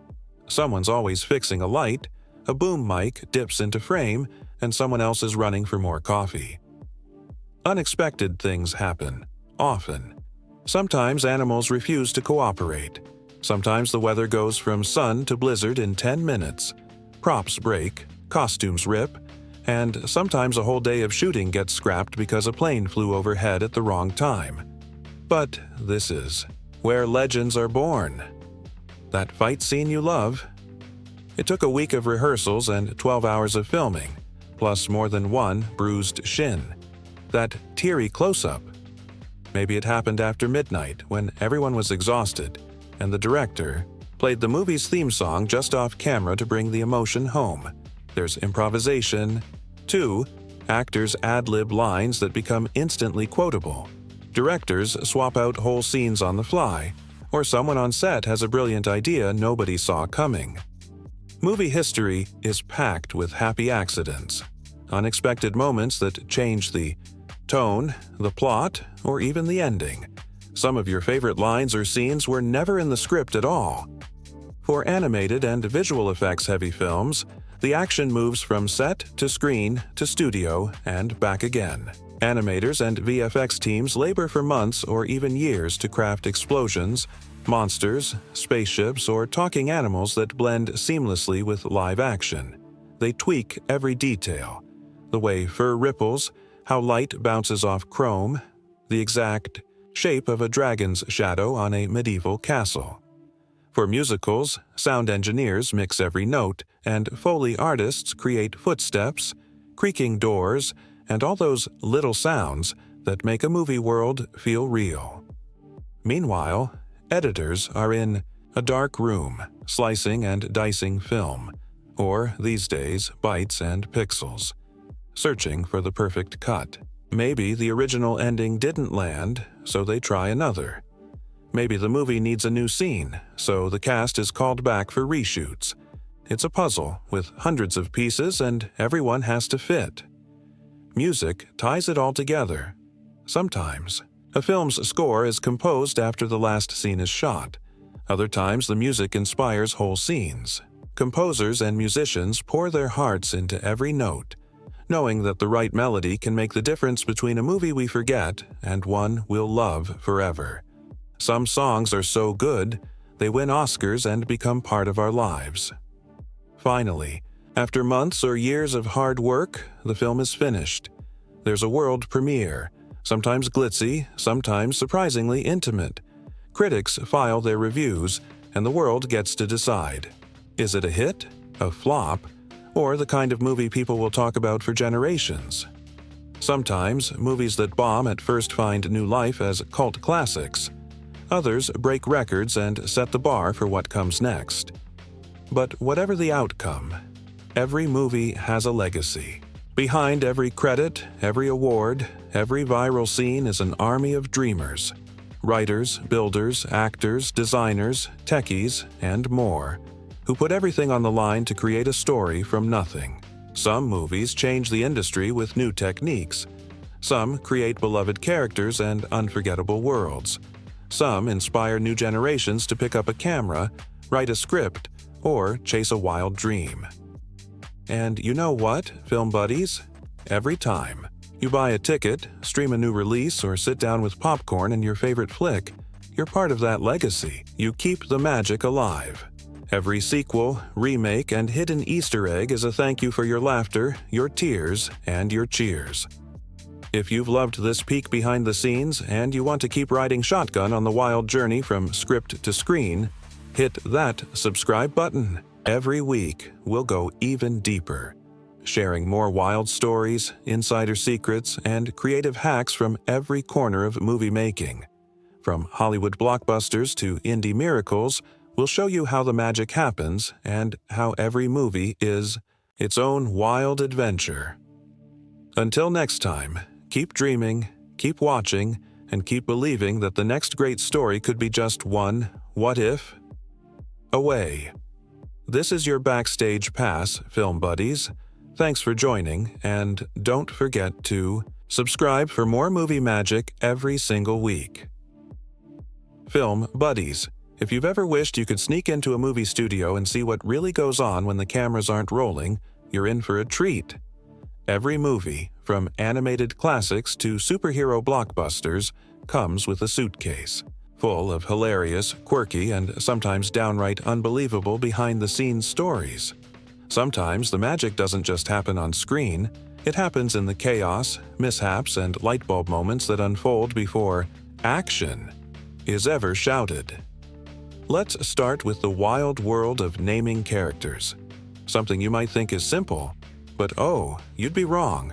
Speaker 1: Someone's always fixing a light, a boom mic dips into frame, and someone else is running for more coffee. Unexpected things happen, often. Sometimes animals refuse to cooperate. Sometimes the weather goes from sun to blizzard in 10 minutes. Props break, costumes rip, and sometimes a whole day of shooting gets scrapped because a plane flew overhead at the wrong time. But this is where legends are born. That fight scene you love? It took a week of rehearsals and 12 hours of filming, plus more than one bruised shin. That teary close-up. Maybe it happened after midnight when everyone was exhausted, and the director played the movie's theme song just off camera to bring the emotion home. There's improvisation. 2. Actors ad-lib lines that become instantly quotable. Directors swap out whole scenes on the fly, or someone on set has a brilliant idea nobody saw coming. Movie history is packed with happy accidents, unexpected moments that change the tone, the plot, or even the ending. Some of your favorite lines or scenes were never in the script at all. For animated and visual effects-heavy films, the action moves from set to screen to studio and back again. Animators and VFX teams labor for months or even years to craft explosions, monsters, spaceships, or talking animals that blend seamlessly with live action. They tweak every detail: the way fur ripples, how light bounces off chrome, the exact shape of a dragon's shadow on a medieval castle. For musicals, sound engineers mix every note, and Foley artists create footsteps, creaking doors, and all those little sounds that make a movie world feel real. Meanwhile, editors are in a dark room, slicing and dicing film, or these days, bytes and pixels, searching for the perfect cut. Maybe the original ending didn't land, so they try another. Maybe the movie needs a new scene, so the cast is called back for reshoots. It's a puzzle with hundreds of pieces and everyone has to fit. Music ties it all together. Sometimes, a film's score is composed after the last scene is shot. Other times, the music inspires whole scenes. Composers and musicians pour their hearts into every note, knowing that the right melody can make the difference between a movie we forget and one we'll love forever. Some songs are so good, they win Oscars and become part of our lives. Finally, after months or years of hard work, the film is finished. There's a world premiere, sometimes glitzy, sometimes surprisingly intimate. Critics file their reviews, and the world gets to decide. Is it a hit, a flop, or the kind of movie people will talk about for generations? Sometimes, movies that bomb at first find new life as cult classics. Others break records and set the bar for what comes next. But whatever the outcome, every movie has a legacy. Behind every credit, every award, every viral scene is an army of dreamers. Writers, builders, actors, designers, techies, and more, who put everything on the line to create a story from nothing. Some movies change the industry with new techniques. Some create beloved characters and unforgettable worlds. Some inspire new generations to pick up a camera, write a script, or chase a wild dream. And you know what, film buddies? Every time you buy a ticket, stream a new release, or sit down with popcorn and your favorite flick, you're part of that legacy. You keep the magic alive. Every sequel, remake, and hidden Easter egg is a thank you for your laughter, your tears, and your cheers. If you've loved this peek behind the scenes and you want to keep riding shotgun on the wild journey from script to screen, hit that subscribe button. Every week, we'll go even deeper, sharing more wild stories, insider secrets, and creative hacks from every corner of movie making. From Hollywood blockbusters to indie miracles, we'll show you how the magic happens and how every movie is its own wild adventure. Until next time, keep dreaming, keep watching, and keep believing that the next great story could be just one what if away. This is your backstage pass, film buddies. Thanks for joining, and don't forget to subscribe for more movie magic every single week. Film buddies. If you've ever wished you could sneak into a movie studio and see what really goes on when the cameras aren't rolling, you're in for a treat. Every movie, from animated classics to superhero blockbusters, comes with a suitcase, full of hilarious, quirky, and sometimes downright unbelievable behind-the-scenes stories. Sometimes the magic doesn't just happen on screen, it happens in the chaos, mishaps, and lightbulb moments that unfold before action is ever shouted. Let's start with the wild world of naming characters. Something you might think is simple, but oh, you'd be wrong.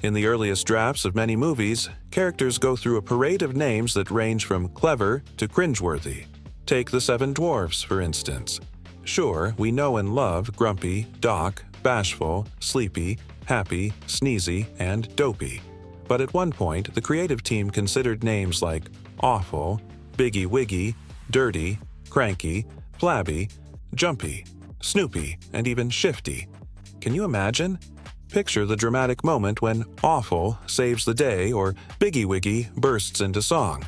Speaker 1: In the earliest drafts of many movies, characters go through a parade of names that range from clever to cringeworthy. Take the Seven Dwarfs, for instance. Sure, we know and love Grumpy, Doc, Bashful, Sleepy, Happy, Sneezy, and Dopey. But at one point, the creative team considered names like Awful, Biggie Wiggy, Dirty, Cranky, Flabby, Jumpy, Snoopy, and even Shifty. Can you imagine? Picture the dramatic moment when Awful saves the day or Biggie Wiggy bursts into song.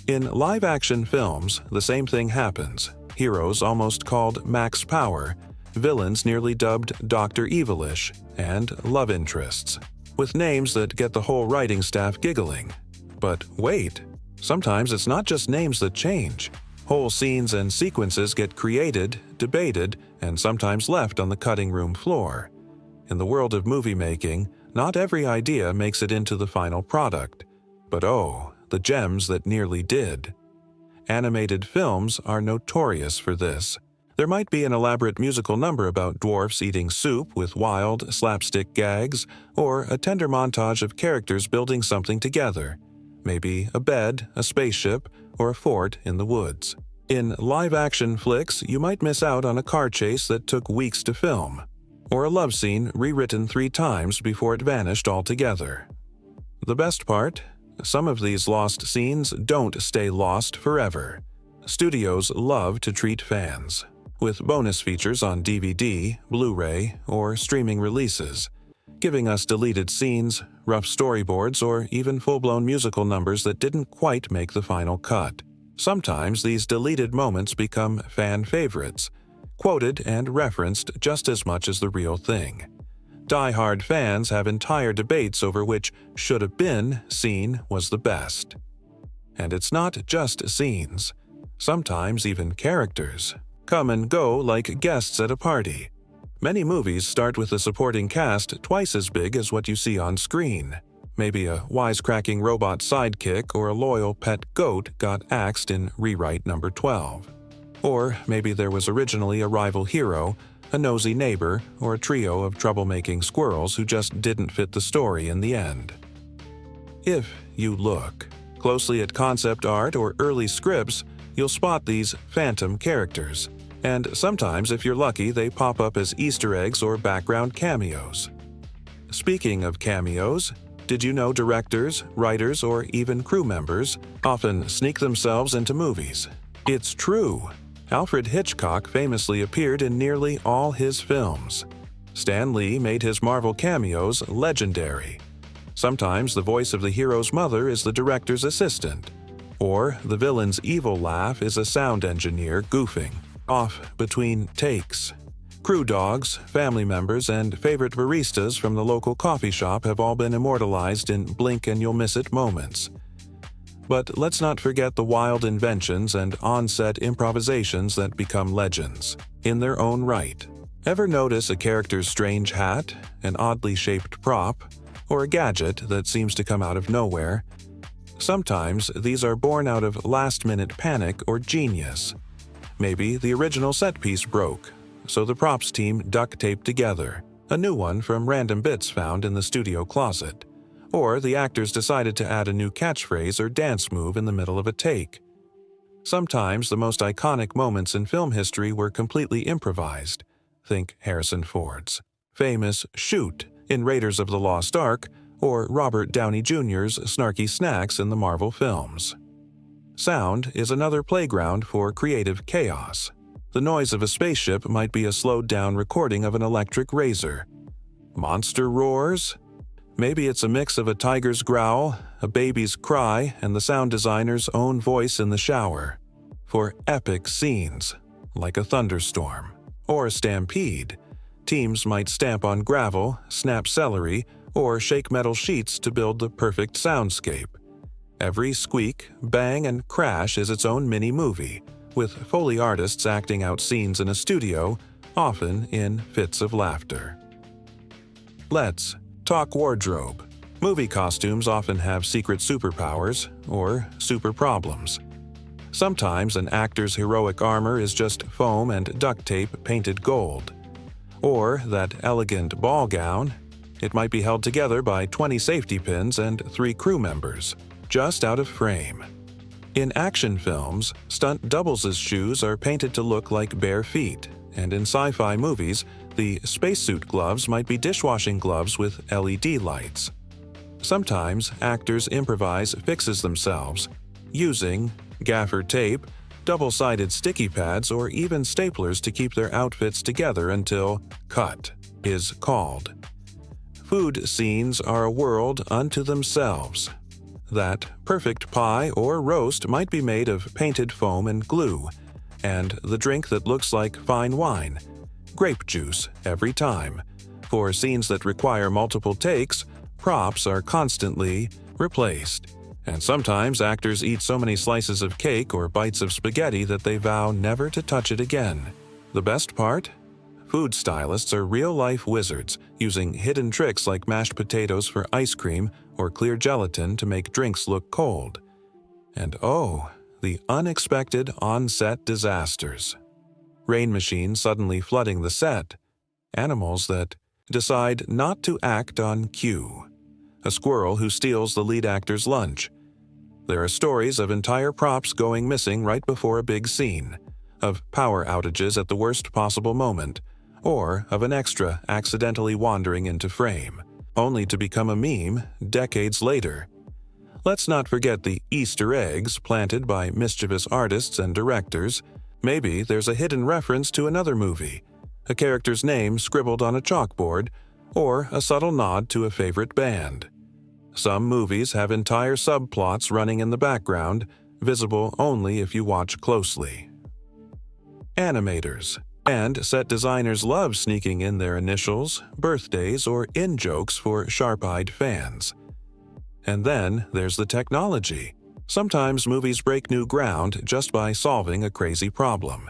Speaker 1: In live-action films, the same thing happens. Heroes almost called Max Power, villains nearly dubbed Dr. Evilish, and love interests, with names that get the whole writing staff giggling. But wait, sometimes it's not just names that change. Whole scenes and sequences get created, debated, and sometimes left on the cutting room floor. In the world of movie making, not every idea makes it into the final product. But oh, the gems that nearly did. Animated films are notorious for this. There might be an elaborate musical number about dwarfs eating soup with wild, slapstick gags, or a tender montage of characters building something together. Maybe a bed, a spaceship, or a fort in the woods. In live-action flicks, you might miss out on a car chase that took weeks to film, or a love scene rewritten 3 times before it vanished altogether. The best part? Some of these lost scenes don't stay lost forever. Studios love to treat fans with bonus features on DVD, Blu-ray, or streaming releases, giving us deleted scenes, rough storyboards, or even full-blown musical numbers that didn't quite make the final cut. Sometimes these deleted moments become fan favorites, quoted and referenced just as much as the real thing. Die-hard fans have entire debates over which should-have-been scene was the best. And it's not just scenes. Sometimes even characters come and go like guests at a party. Many movies start with a supporting cast twice as big as what you see on screen. Maybe a wisecracking robot sidekick or a loyal pet goat got axed in rewrite number 12. Or maybe there was originally a rival hero, a nosy neighbor, or a trio of troublemaking squirrels who just didn't fit the story in the end. If you look closely at concept art or early scripts, you'll spot these phantom characters. And sometimes, if you're lucky, they pop up as Easter eggs or background cameos. Speaking of cameos, did you know directors, writers, or even crew members often sneak themselves into movies? It's true. Alfred Hitchcock famously appeared in nearly all his films. Stan Lee made his Marvel cameos legendary. Sometimes the voice of the hero's mother is the director's assistant, or the villain's evil laugh is a sound engineer goofing off between takes. Crew dogs, family members, and favorite baristas from the local coffee shop have all been immortalized in blink-and-you'll-miss-it moments. But let's not forget the wild inventions and on-set improvisations that become legends, in their own right. Ever notice a character's strange hat, an oddly shaped prop, or a gadget that seems to come out of nowhere? Sometimes these are born out of last-minute panic or genius. Maybe the original set piece broke, so the props team duct taped together a new one from random bits found in the studio closet. Or the actors decided to add a new catchphrase or dance move in the middle of a take. Sometimes the most iconic moments in film history were completely improvised. Think Harrison Ford's famous "shoot" in Raiders of the Lost Ark, or Robert Downey Jr.'s snarky snacks in the Marvel films. Sound is another playground for creative chaos. The noise of a spaceship might be a slowed-down recording of an electric razor. Monster roars? Maybe it's a mix of a tiger's growl, a baby's cry, and the sound designer's own voice in the shower. For epic scenes, like a thunderstorm or a stampede, teams might stamp on gravel, snap celery, or shake metal sheets to build the perfect soundscape. Every squeak, bang, and crash is its own mini-movie, with Foley artists acting out scenes in a studio, often in fits of laughter. Let's talk wardrobe. Movie costumes often have secret superpowers or super problems. Sometimes an actor's heroic armor is just foam and duct tape painted gold. Or that elegant ball gown, it might be held together by 20 safety pins and 3 crew members, just out of frame. In action films, stunt doubles' shoes are painted to look like bare feet, and in sci-fi movies, the spacesuit gloves might be dishwashing gloves with LED lights. Sometimes actors improvise fixes themselves, using gaffer tape, double-sided sticky pads, or even staplers to keep their outfits together until cut is called. Food scenes are a world unto themselves. That perfect pie or roast might be made of painted foam and glue, and the drink that looks like fine wine, grape juice every time. For scenes that require multiple takes, props are constantly replaced. And sometimes actors eat so many slices of cake or bites of spaghetti that they vow never to touch it again. The best part? Food stylists are real-life wizards, using hidden tricks like mashed potatoes for ice cream or clear gelatin to make drinks look cold. And oh, the unexpected on-set disasters. Rain machines suddenly flooding the set. Animals that decide not to act on cue. A squirrel who steals the lead actor's lunch. There are stories of entire props going missing right before a big scene, of power outages at the worst possible moment, or of an extra accidentally wandering into frame, only to become a meme decades later. Let's not forget the Easter eggs planted by mischievous artists and directors. Maybe there's a hidden reference to another movie, a character's name scribbled on a chalkboard, or a subtle nod to a favorite band. Some movies have entire subplots running in the background, visible only if you watch closely. Animators and set designers love sneaking in their initials, birthdays, or in-jokes for sharp-eyed fans. And then there's the technology. Sometimes movies break new ground just by solving a crazy problem.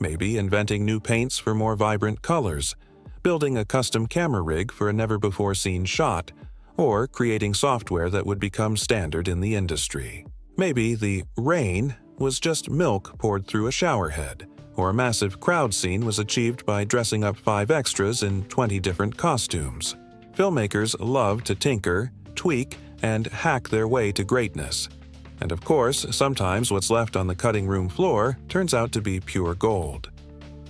Speaker 1: Maybe inventing new paints for more vibrant colors, building a custom camera rig for a never-before-seen shot, or creating software that would become standard in the industry. Maybe the rain was just milk poured through a shower head, or a massive crowd scene was achieved by dressing up 5 extras in 20 different costumes. Filmmakers love to tinker, tweak, and hack their way to greatness. And of course, sometimes what's left on the cutting room floor turns out to be pure gold.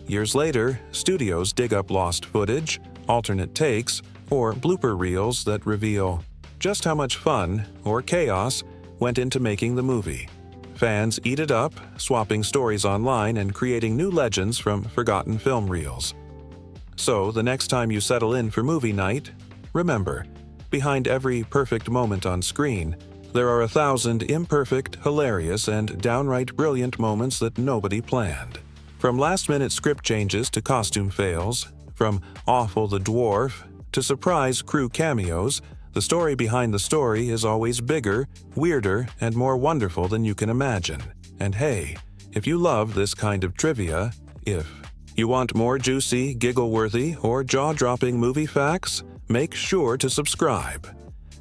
Speaker 1: Years later, studios dig up lost footage, alternate takes, or blooper reels that reveal just how much fun, or chaos, went into making the movie. Fans eat it up, swapping stories online and creating new legends from forgotten film reels. So, the next time you settle in for movie night, remember, behind every perfect moment on screen, there are 1,000 imperfect, hilarious, and downright brilliant moments that nobody planned. From last-minute script changes to costume fails, from Awful the Dwarf to surprise crew cameos, the story behind the story is always bigger, weirder, and more wonderful than you can imagine. And hey, if you love this kind of trivia, if you want more juicy, giggle-worthy, or jaw-dropping movie facts, make sure to subscribe.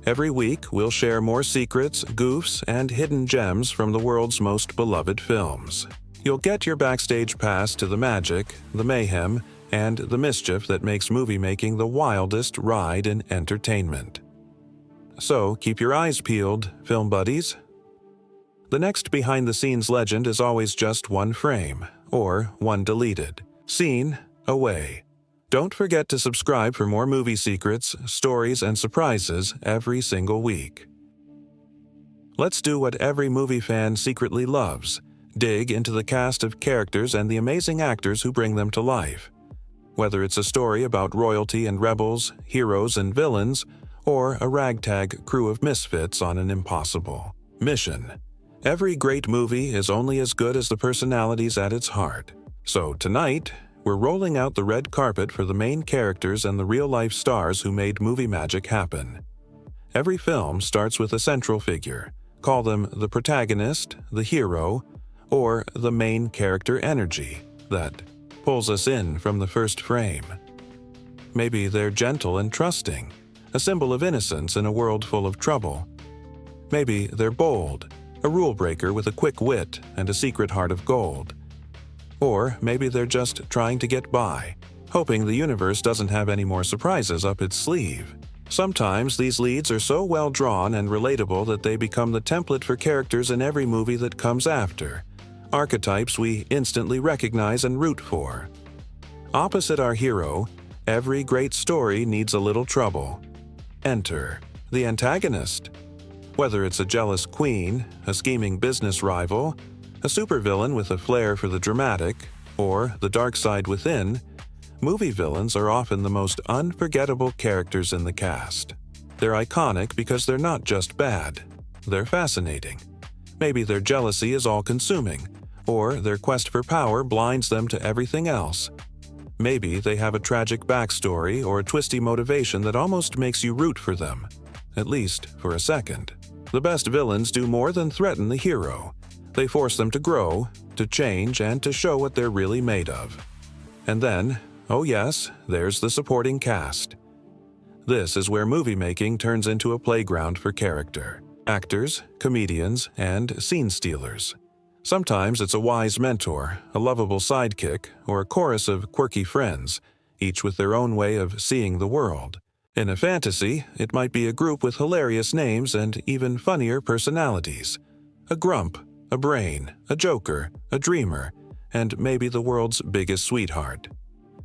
Speaker 1: Every week, we'll share more secrets, goofs, and hidden gems from the world's most beloved films. You'll get your backstage pass to the magic, the mayhem, and the mischief that makes movie-making the wildest ride in entertainment. So keep your eyes peeled, film buddies. The next behind-the-scenes legend is always just one frame, or one deleted. Scene away. Don't forget to subscribe for more movie secrets, stories, and surprises every single week. Let's do what every movie fan secretly loves: dig into the cast of characters and the amazing actors who bring them to life. Whether it's a story about royalty and rebels, heroes and villains, or a ragtag crew of misfits on an impossible mission, every great movie is only as good as the personalities at its heart. So tonight, we're rolling out the red carpet for the main characters and the real-life stars who made movie magic happen. Every film starts with a central figure. Call them the protagonist, the hero, or the main character energy that pulls us in from the first frame. Maybe they're gentle and trusting, a symbol of innocence in a world full of trouble. Maybe they're bold, a rule breaker with a quick wit and a secret heart of gold. Or maybe they're just trying to get by, hoping the universe doesn't have any more surprises up its sleeve. Sometimes these leads are so well drawn and relatable that they become the template for characters in every movie that comes after, archetypes we instantly recognize and root for. Opposite our hero, every great story needs a little trouble. Enter the antagonist. Whether it's a jealous queen, a scheming business rival, a supervillain with a flair for the dramatic, or the dark side within, movie villains are often the most unforgettable characters in the cast. They're iconic because they're not just bad, they're fascinating. Maybe their jealousy is all-consuming, or their quest for power blinds them to everything else. Maybe they have a tragic backstory or a twisty motivation that almost makes you root for them, at least for a second. The best villains do more than threaten the hero. They force them to grow, to change, and to show what they're really made of. And then, oh yes, there's the supporting cast. This is where movie making turns into a playground for character. Actors, comedians, and scene stealers. Sometimes it's a wise mentor, a lovable sidekick, or a chorus of quirky friends, each with their own way of seeing the world. In a fantasy, it might be a group with hilarious names and even funnier personalities. A grump, a brain, a joker, a dreamer, and maybe the world's biggest sweetheart.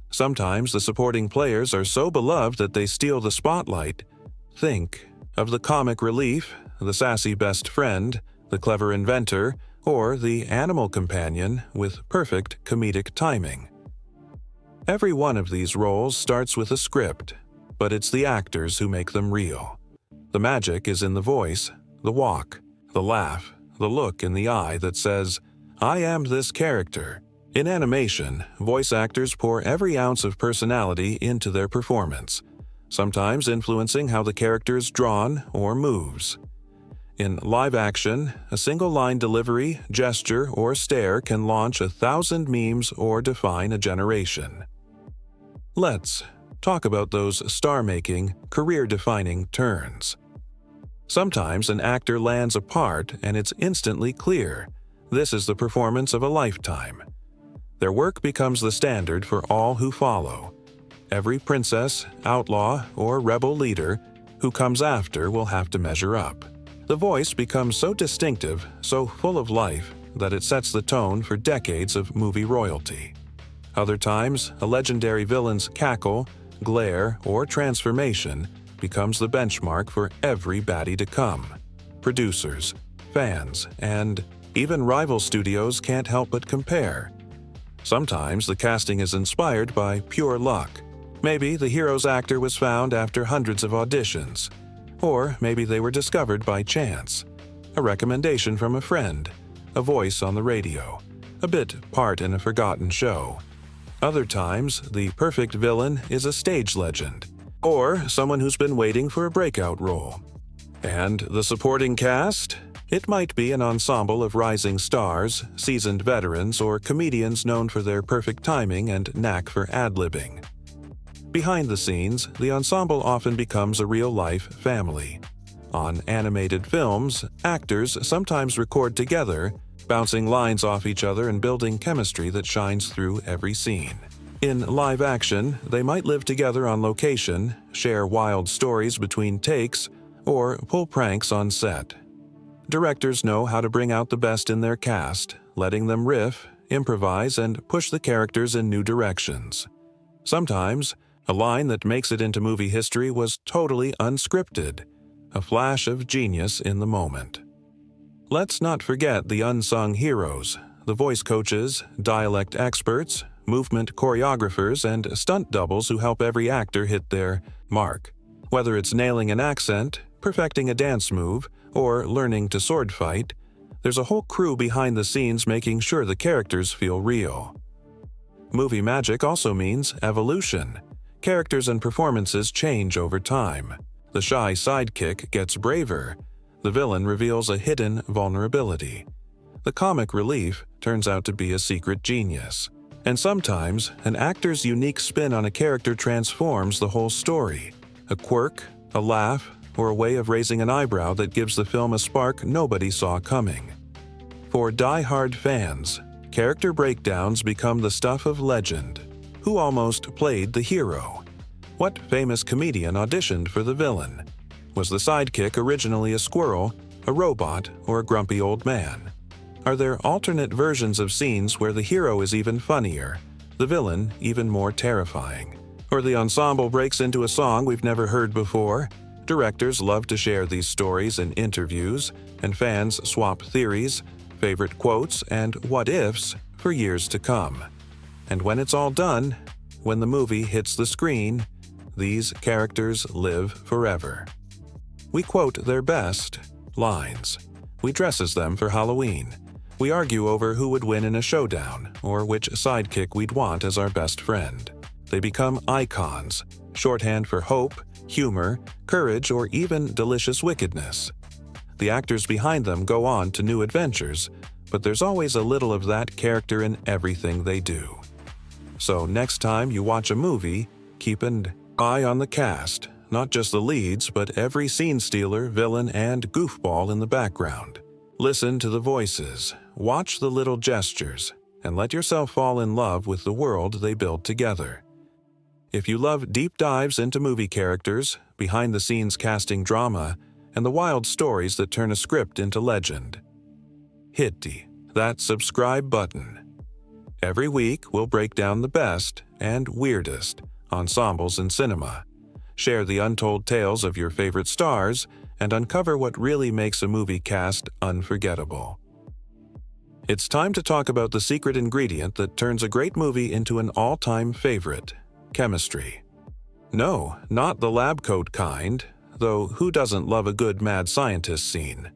Speaker 1: Sometimes the supporting players are so beloved that they steal the spotlight. Think of the comic relief, the sassy best friend, the clever inventor, or the animal companion with perfect comedic timing. Every one of these roles starts with a script, but it's the actors who make them real. The magic is in the voice, the walk, the laugh, the look in the eye that says, "I am this character." In animation, voice actors pour every ounce of personality into their performance, sometimes influencing how the character is drawn or moves. In live action, a single line delivery, gesture, or stare can launch 1,000 memes or define a generation. Let's talk about those star-making, career-defining turns. Sometimes an actor lands a part and it's instantly clear. This is the performance of a lifetime. Their work becomes the standard for all who follow. Every princess, outlaw, or rebel leader who comes after will have to measure up. The voice becomes so distinctive, so full of life, that it sets the tone for decades of movie royalty. Other times, a legendary villain's cackle, glare, or transformation becomes the benchmark for every baddie to come. Producers, fans, and even rival studios can't help but compare. Sometimes the casting is inspired by pure luck. Maybe the hero's actor was found after hundreds of auditions. Or maybe they were discovered by chance. A recommendation from a friend, a voice on the radio, a bit part in a forgotten show. Other times, the perfect villain is a stage legend, or someone who's been waiting for a breakout role. And the supporting cast? It might be an ensemble of rising stars, seasoned veterans, or comedians known for their perfect timing and knack for ad-libbing. Behind the scenes, the ensemble often becomes a real-life family. On animated films, actors sometimes record together, bouncing lines off each other and building chemistry that shines through every scene. In live action, they might live together on location, share wild stories between takes, or pull pranks on set. Directors know how to bring out the best in their cast, letting them riff, improvise, and push the characters in new directions. Sometimes, a line that makes it into movie history was totally unscripted, a flash of genius in the moment. Let's not forget the unsung heroes, the voice coaches, dialect experts, movement choreographers, and stunt doubles who help every actor hit their mark. Whether it's nailing an accent, perfecting a dance move, or learning to sword fight, there's a whole crew behind the scenes making sure the characters feel real. Movie magic also means evolution. Characters and performances change over time. The shy sidekick gets braver. The villain reveals a hidden vulnerability. The comic relief turns out to be a secret genius. And sometimes, an actor's unique spin on a character transforms the whole story. A quirk, a laugh, or a way of raising an eyebrow that gives the film a spark nobody saw coming. For die-hard fans, character breakdowns become the stuff of legend. Who almost played the hero? What famous comedian auditioned for the villain? Was the sidekick originally a squirrel, a robot, or a grumpy old man? Are there alternate versions of scenes where the hero is even funnier, the villain even more terrifying? Or the ensemble breaks into a song we've never heard before? Directors love to share these stories in interviews, and fans swap theories, favorite quotes, and what-ifs for years to come. And when it's all done, when the movie hits the screen, these characters live forever. We quote their best lines. We dress as them for Halloween. We argue over who would win in a showdown, or which sidekick we'd want as our best friend. They become icons, shorthand for hope, humor, courage, or even delicious wickedness. The actors behind them go on to new adventures, but there's always a little of that character in everything they do. So next time you watch a movie, keep an eye on the cast, not just the leads, but every scene stealer, villain, and goofball in the background. Listen to the voices, watch the little gestures, and let yourself fall in love with the world they build together. If you love deep dives into movie characters, behind-the-scenes casting drama, and the wild stories that turn a script into legend, hit that subscribe button. Every week, we'll break down the best and weirdest ensembles in cinema, share the untold tales of your favorite stars, and uncover what really makes a movie cast unforgettable. It's time to talk about the secret ingredient that turns a great movie into an all-time favorite: chemistry. No, not the lab coat kind, though who doesn't love a good mad scientist scene?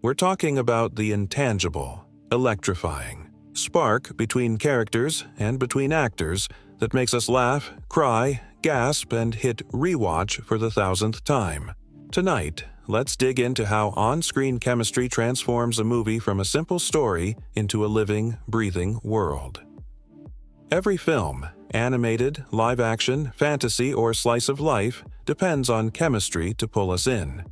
Speaker 1: We're talking about the intangible, electrifying spark between characters and between actors that makes us laugh, cry, gasp, and hit rewatch for the 1,000th time. Tonight, let's dig into how on-screen chemistry transforms a movie from a simple story into a living, breathing world. Every film, animated, live-action, fantasy, or slice of life, depends on chemistry to pull us in.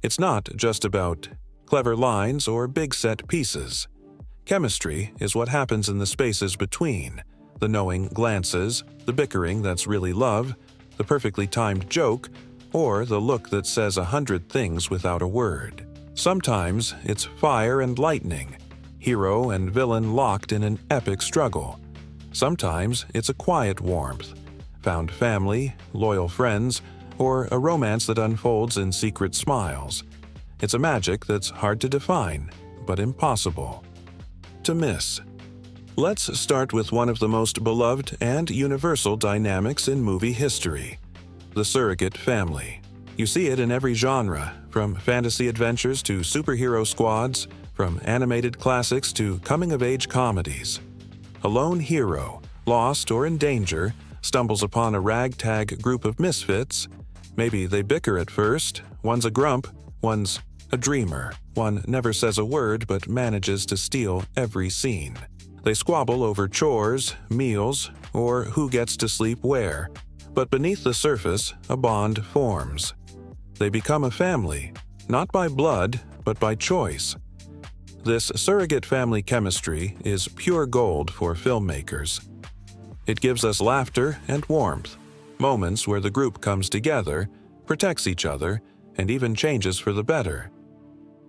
Speaker 1: It's not just about clever lines or big set pieces. Chemistry is what happens in the spaces between, the knowing glances, the bickering that's really love, the perfectly timed joke, or the look that says 100 things without a word. Sometimes it's fire and lightning, hero and villain locked in an epic struggle. Sometimes it's a quiet warmth, found family, loyal friends, or a romance that unfolds in secret smiles. It's a magic that's hard to define, but impossible to miss. Let's start with one of the most beloved and universal dynamics in movie history: the surrogate family. You see it in every genre, from fantasy adventures to superhero squads, from animated classics to coming-of-age comedies. A lone hero, lost or in danger, stumbles upon a ragtag group of misfits. Maybe they bicker at first, one's a grump, one's a dreamer. One never says a word but manages to steal every scene. They squabble over chores, meals, or who gets to sleep where. But beneath the surface, a bond forms. They become a family, not by blood, but by choice. This surrogate family chemistry is pure gold for filmmakers. It gives us laughter and warmth, moments where the group comes together, protects each other, and even changes for the better.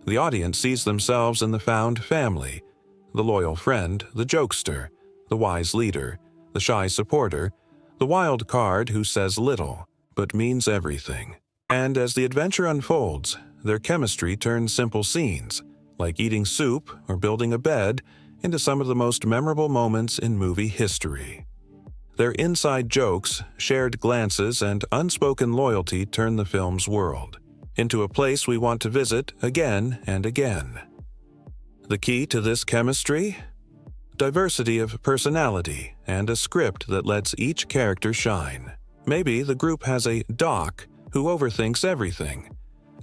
Speaker 1: The audience sees themselves in the found family: the loyal friend, the jokester, the wise leader, the shy supporter, the wild card who says little, but means everything. And as the adventure unfolds, their chemistry turns simple scenes, like eating soup or building a bed, into some of the most memorable moments in movie history. Their inside jokes, shared glances, and unspoken loyalty turn the film's world into a place we want to visit again and again. The key to this chemistry? Diversity of personality and a script that lets each character shine. Maybe the group has a doc who overthinks everything,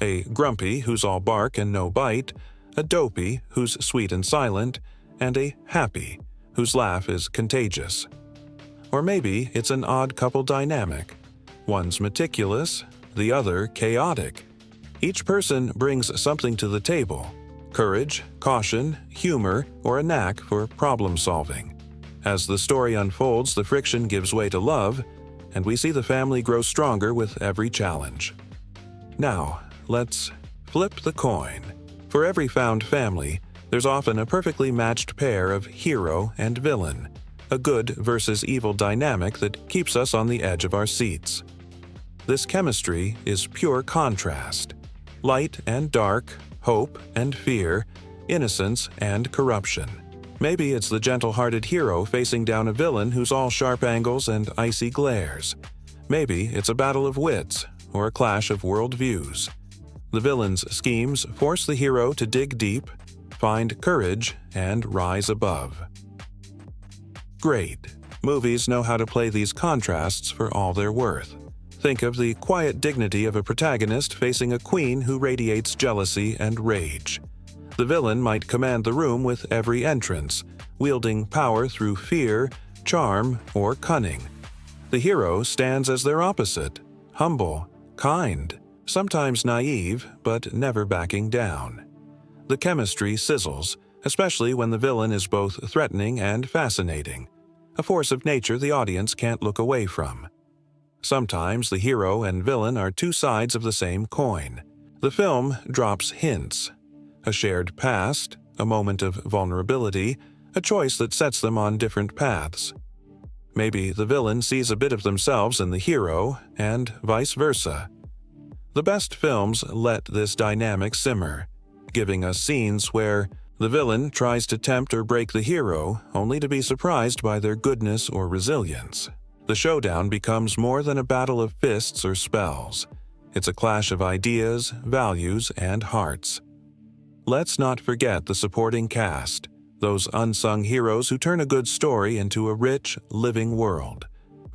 Speaker 1: a grumpy who's all bark and no bite, a dopey who's sweet and silent, and a happy whose laugh is contagious. Or maybe it's an odd couple dynamic. One's meticulous, the other chaotic. Each person brings something to the table: courage, caution, humor, or a knack for problem solving. As the story unfolds, the friction gives way to love, and we see the family grow stronger with every challenge. Now, let's flip the coin. For every found family, there's often a perfectly matched pair of hero and villain, a good versus evil dynamic that keeps us on the edge of our seats. This chemistry is pure contrast: light and dark, hope and fear, innocence and corruption. Maybe it's the gentle-hearted hero facing down a villain who's all sharp angles and icy glares. Maybe it's a battle of wits or a clash of worldviews. The villain's schemes force the hero to dig deep, find courage, and rise above. Great. Movies know how to play these contrasts for all they're worth. Think of the quiet dignity of a protagonist facing a queen who radiates jealousy and rage. The villain might command the room with every entrance, wielding power through fear, charm, or cunning. The hero stands as their opposite: humble, kind, sometimes naive, but never backing down. The chemistry sizzles, especially when the villain is both threatening and fascinating, a force of nature the audience can't look away from. Sometimes the hero and villain are two sides of the same coin. The film drops hints: a shared past, a moment of vulnerability, a choice that sets them on different paths. Maybe the villain sees a bit of themselves in the hero, and vice versa. The best films let this dynamic simmer, giving us scenes where the villain tries to tempt or break the hero, only to be surprised by their goodness or resilience. The showdown becomes more than a battle of fists or spells. It's a clash of ideas, values, and hearts. Let's not forget the supporting cast, those unsung heroes who turn a good story into a rich, living world.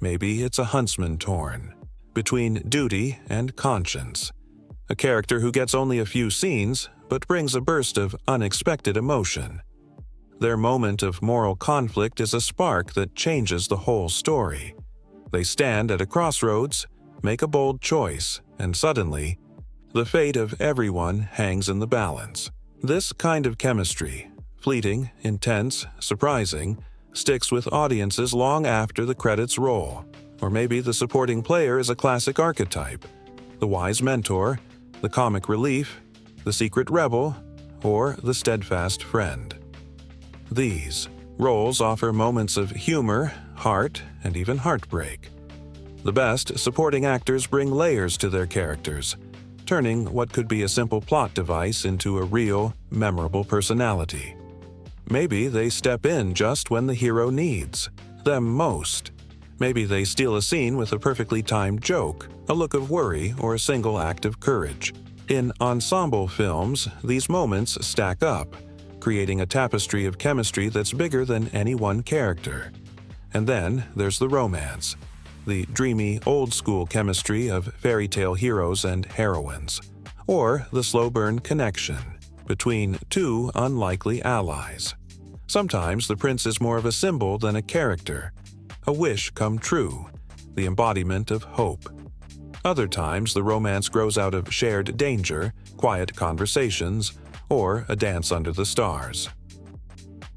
Speaker 1: Maybe it's a huntsman torn between duty and conscience, a character who gets only a few scenes but brings a burst of unexpected emotion. Their moment of moral conflict is a spark that changes the whole story. They stand at a crossroads, make a bold choice, and suddenly, the fate of everyone hangs in the balance. This kind of chemistry, fleeting, intense, surprising, sticks with audiences long after the credits roll. Or maybe the supporting player is a classic archetype: the wise mentor, the comic relief, the secret rebel, or the steadfast friend. These roles offer moments of humor, heart, and even heartbreak. The best supporting actors bring layers to their characters, turning what could be a simple plot device into a real, memorable personality. Maybe they step in just when the hero needs them most. Maybe they steal a scene with a perfectly timed joke, a look of worry, or a single act of courage. In ensemble films, these moments stack up, creating a tapestry of chemistry that's bigger than any one character. And then there's the romance, the dreamy, old-school chemistry of fairy tale heroes and heroines, or the slow-burn connection between two unlikely allies. Sometimes the prince is more of a symbol than a character, a wish come true, the embodiment of hope. Other times, the romance grows out of shared danger, quiet conversations, or a dance under the stars.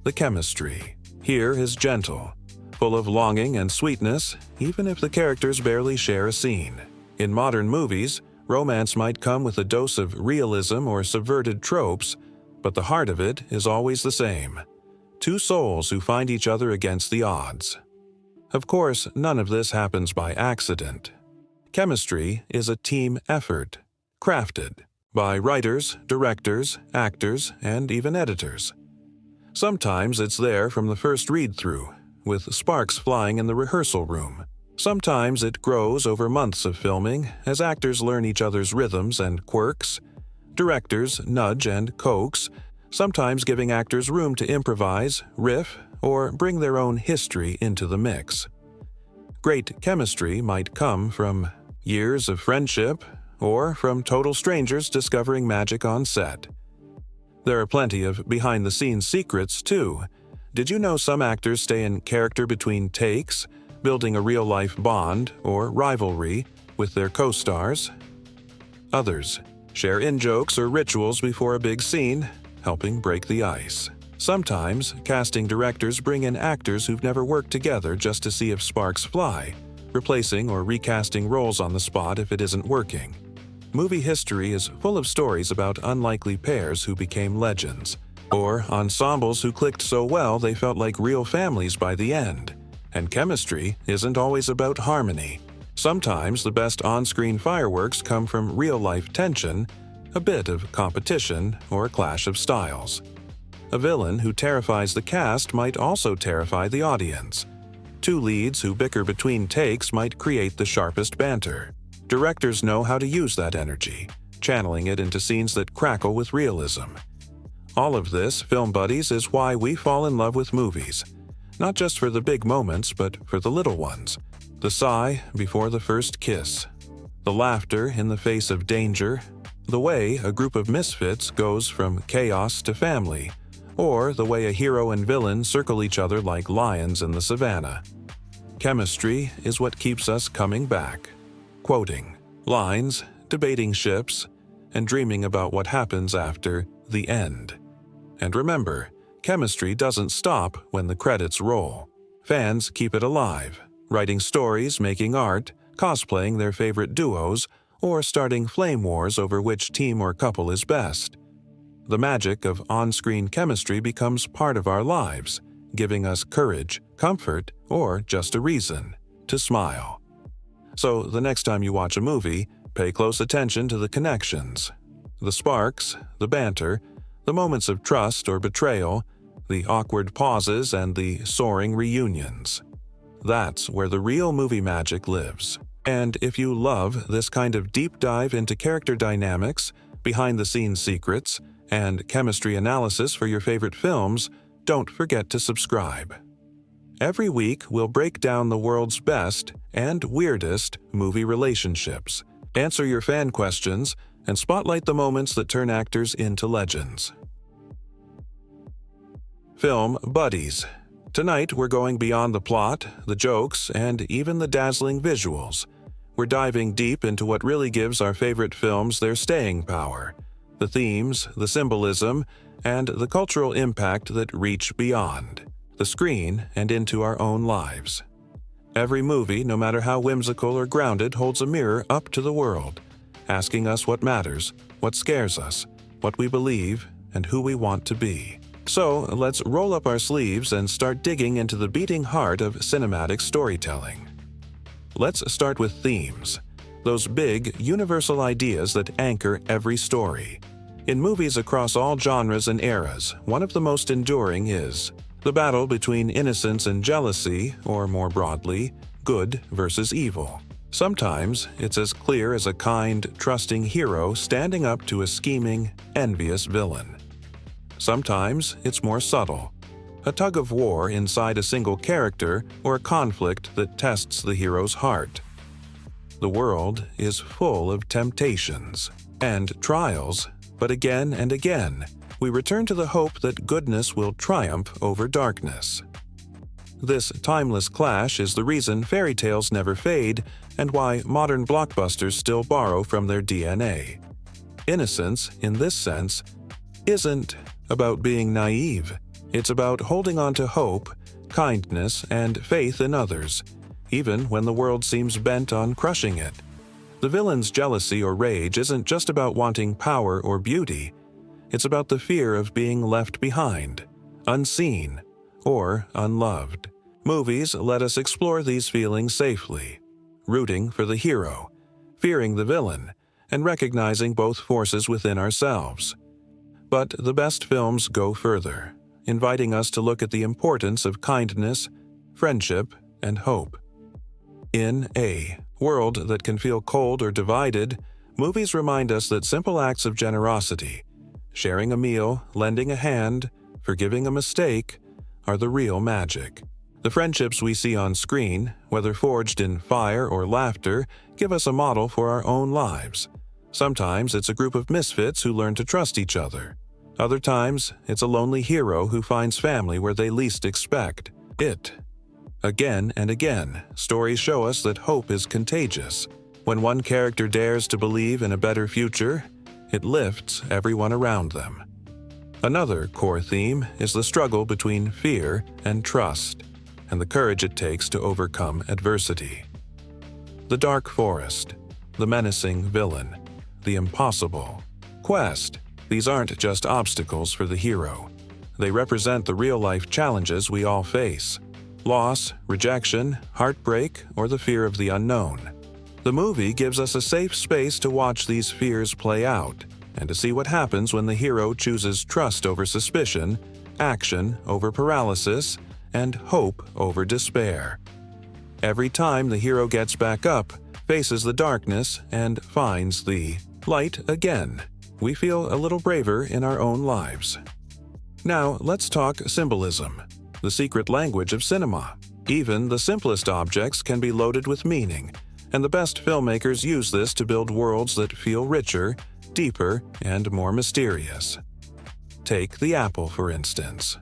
Speaker 1: The chemistry here is gentle, full of longing and sweetness, even if the characters barely share a scene. In modern movies, romance might come with a dose of realism or subverted tropes, but the heart of it is always the same: two souls who find each other against the odds. Of course, none of this happens by accident. Chemistry is a team effort, crafted by writers, directors, actors, and even editors. Sometimes it's there from the first read-through, with sparks flying in the rehearsal room. Sometimes it grows over months of filming as actors learn each other's rhythms and quirks. Directors nudge and coax, sometimes giving actors room to improvise, riff, or bring their own history into the mix. Great chemistry might come from years of friendship, or from total strangers discovering magic on set. There are plenty of behind-the-scenes secrets, too. Did you know some actors stay in character between takes, building a real-life bond or rivalry with their co-stars? Others share in-jokes or rituals before a big scene, helping break the ice. Sometimes, casting directors bring in actors who've never worked together just to see if sparks fly, replacing or recasting roles on the spot if it isn't working. Movie history is full of stories about unlikely pairs who became legends, or ensembles who clicked so well they felt like real families by the end. And chemistry isn't always about harmony. Sometimes the best on-screen fireworks come from real-life tension, a bit of competition, or a clash of styles. A villain who terrifies the cast might also terrify the audience. Two leads who bicker between takes might create the sharpest banter. Directors know how to use that energy, channeling it into scenes that crackle with realism. All of this, film buddies, is why we fall in love with movies. Not just for the big moments, but for the little ones. The sigh before the first kiss. The laughter in the face of danger. The way a group of misfits goes from chaos to family. Or the way a hero and villain circle each other like lions in the savannah. Chemistry is what keeps us coming back, quoting lines, debating ships, and dreaming about what happens after the end. And remember, chemistry doesn't stop when the credits roll. Fans keep it alive, writing stories, making art, cosplaying their favorite duos, or starting flame wars over which team or couple is best. The magic of on-screen chemistry becomes part of our lives, giving us courage, comfort, or just a reason to smile. So the next time you watch a movie, pay close attention to the connections, the sparks, the banter, the moments of trust or betrayal, the awkward pauses, and the soaring reunions. That's where the real movie magic lives. And if you love this kind of deep dive into character dynamics, behind-the-scenes secrets, and chemistry analysis for your favorite films, don't forget to subscribe. Every week, we'll break down the world's best and weirdest movie relationships, answer your fan questions, and spotlight the moments that turn actors into legends. Film Buddies. Tonight, we're going beyond the plot, the jokes, and even the dazzling visuals. We're diving deep into what really gives our favorite films their staying power, the themes, the symbolism, and the cultural impact that reach beyond the screen and into our own lives. Every movie, no matter how whimsical or grounded, holds a mirror up to the world, asking us what matters, what scares us, what we believe, and who we want to be. So, let's roll up our sleeves and start digging into the beating heart of cinematic storytelling. Let's start with themes, those big, universal ideas that anchor every story. In movies across all genres and eras, one of the most enduring is the battle between innocence and jealousy, or more broadly, good versus evil. Sometimes it's as clear as a kind, trusting hero standing up to a scheming, envious villain. Sometimes it's more subtle, a tug of war inside a single character or a conflict that tests the hero's heart. The world is full of temptations and trials, but again and again, we return to the hope that goodness will triumph over darkness. This timeless clash is the reason fairy tales never fade and why modern blockbusters still borrow from their DNA. Innocence, in this sense, isn't about being naive. It's about holding on to hope, kindness, and faith in others, even when the world seems bent on crushing it. The villain's jealousy or rage isn't just about wanting power or beauty. It's about the fear of being left behind, unseen, or unloved. Movies let us explore these feelings safely, rooting for the hero, fearing the villain, and recognizing both forces within ourselves. But the best films go further, inviting us to look at the importance of kindness, friendship, and hope. In a world that can feel cold or divided, movies remind us that simple acts of generosity, sharing a meal, lending a hand, forgiving a mistake, are the real magic. The friendships we see on screen, whether forged in fire or laughter, give us a model for our own lives. Sometimes it's a group of misfits who learn to trust each other. Other times, it's a lonely hero who finds family where they least expect it. Again and again, stories show us that hope is contagious. When one character dares to believe in a better future, it lifts everyone around them. Another core theme is the struggle between fear and trust, and the courage it takes to overcome adversity. The dark forest, the menacing villain, the impossible quest. These aren't just obstacles for the hero. They represent the real-life challenges we all face: loss, rejection, heartbreak, or the fear of the unknown. The movie gives us a safe space to watch these fears play out and to see what happens when the hero chooses trust over suspicion, action over paralysis, and hope over despair. Every time the hero gets back up, faces the darkness, and finds the light again, we feel a little braver in our own lives. Now, let's talk symbolism, the secret language of cinema. Even the simplest objects can be loaded with meaning, and the best filmmakers use this to build worlds that feel richer, deeper, and more mysterious. Take the apple, for instance.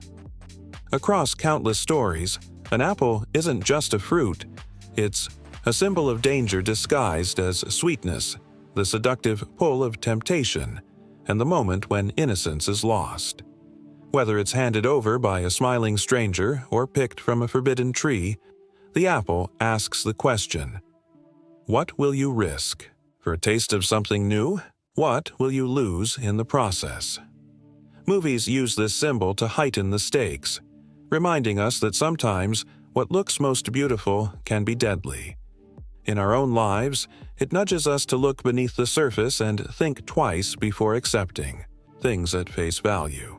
Speaker 1: Across countless stories, an apple isn't just a fruit, it's a symbol of danger disguised as sweetness, the seductive pull of temptation, and the moment when innocence is lost. Whether it's handed over by a smiling stranger or picked from a forbidden tree, the apple asks the question, what will you risk? For a taste of something new? What will you lose in the process? Movies use this symbol to heighten the stakes, reminding us that sometimes what looks most beautiful can be deadly. In our own lives, it nudges us to look beneath the surface and think twice before accepting things at face value.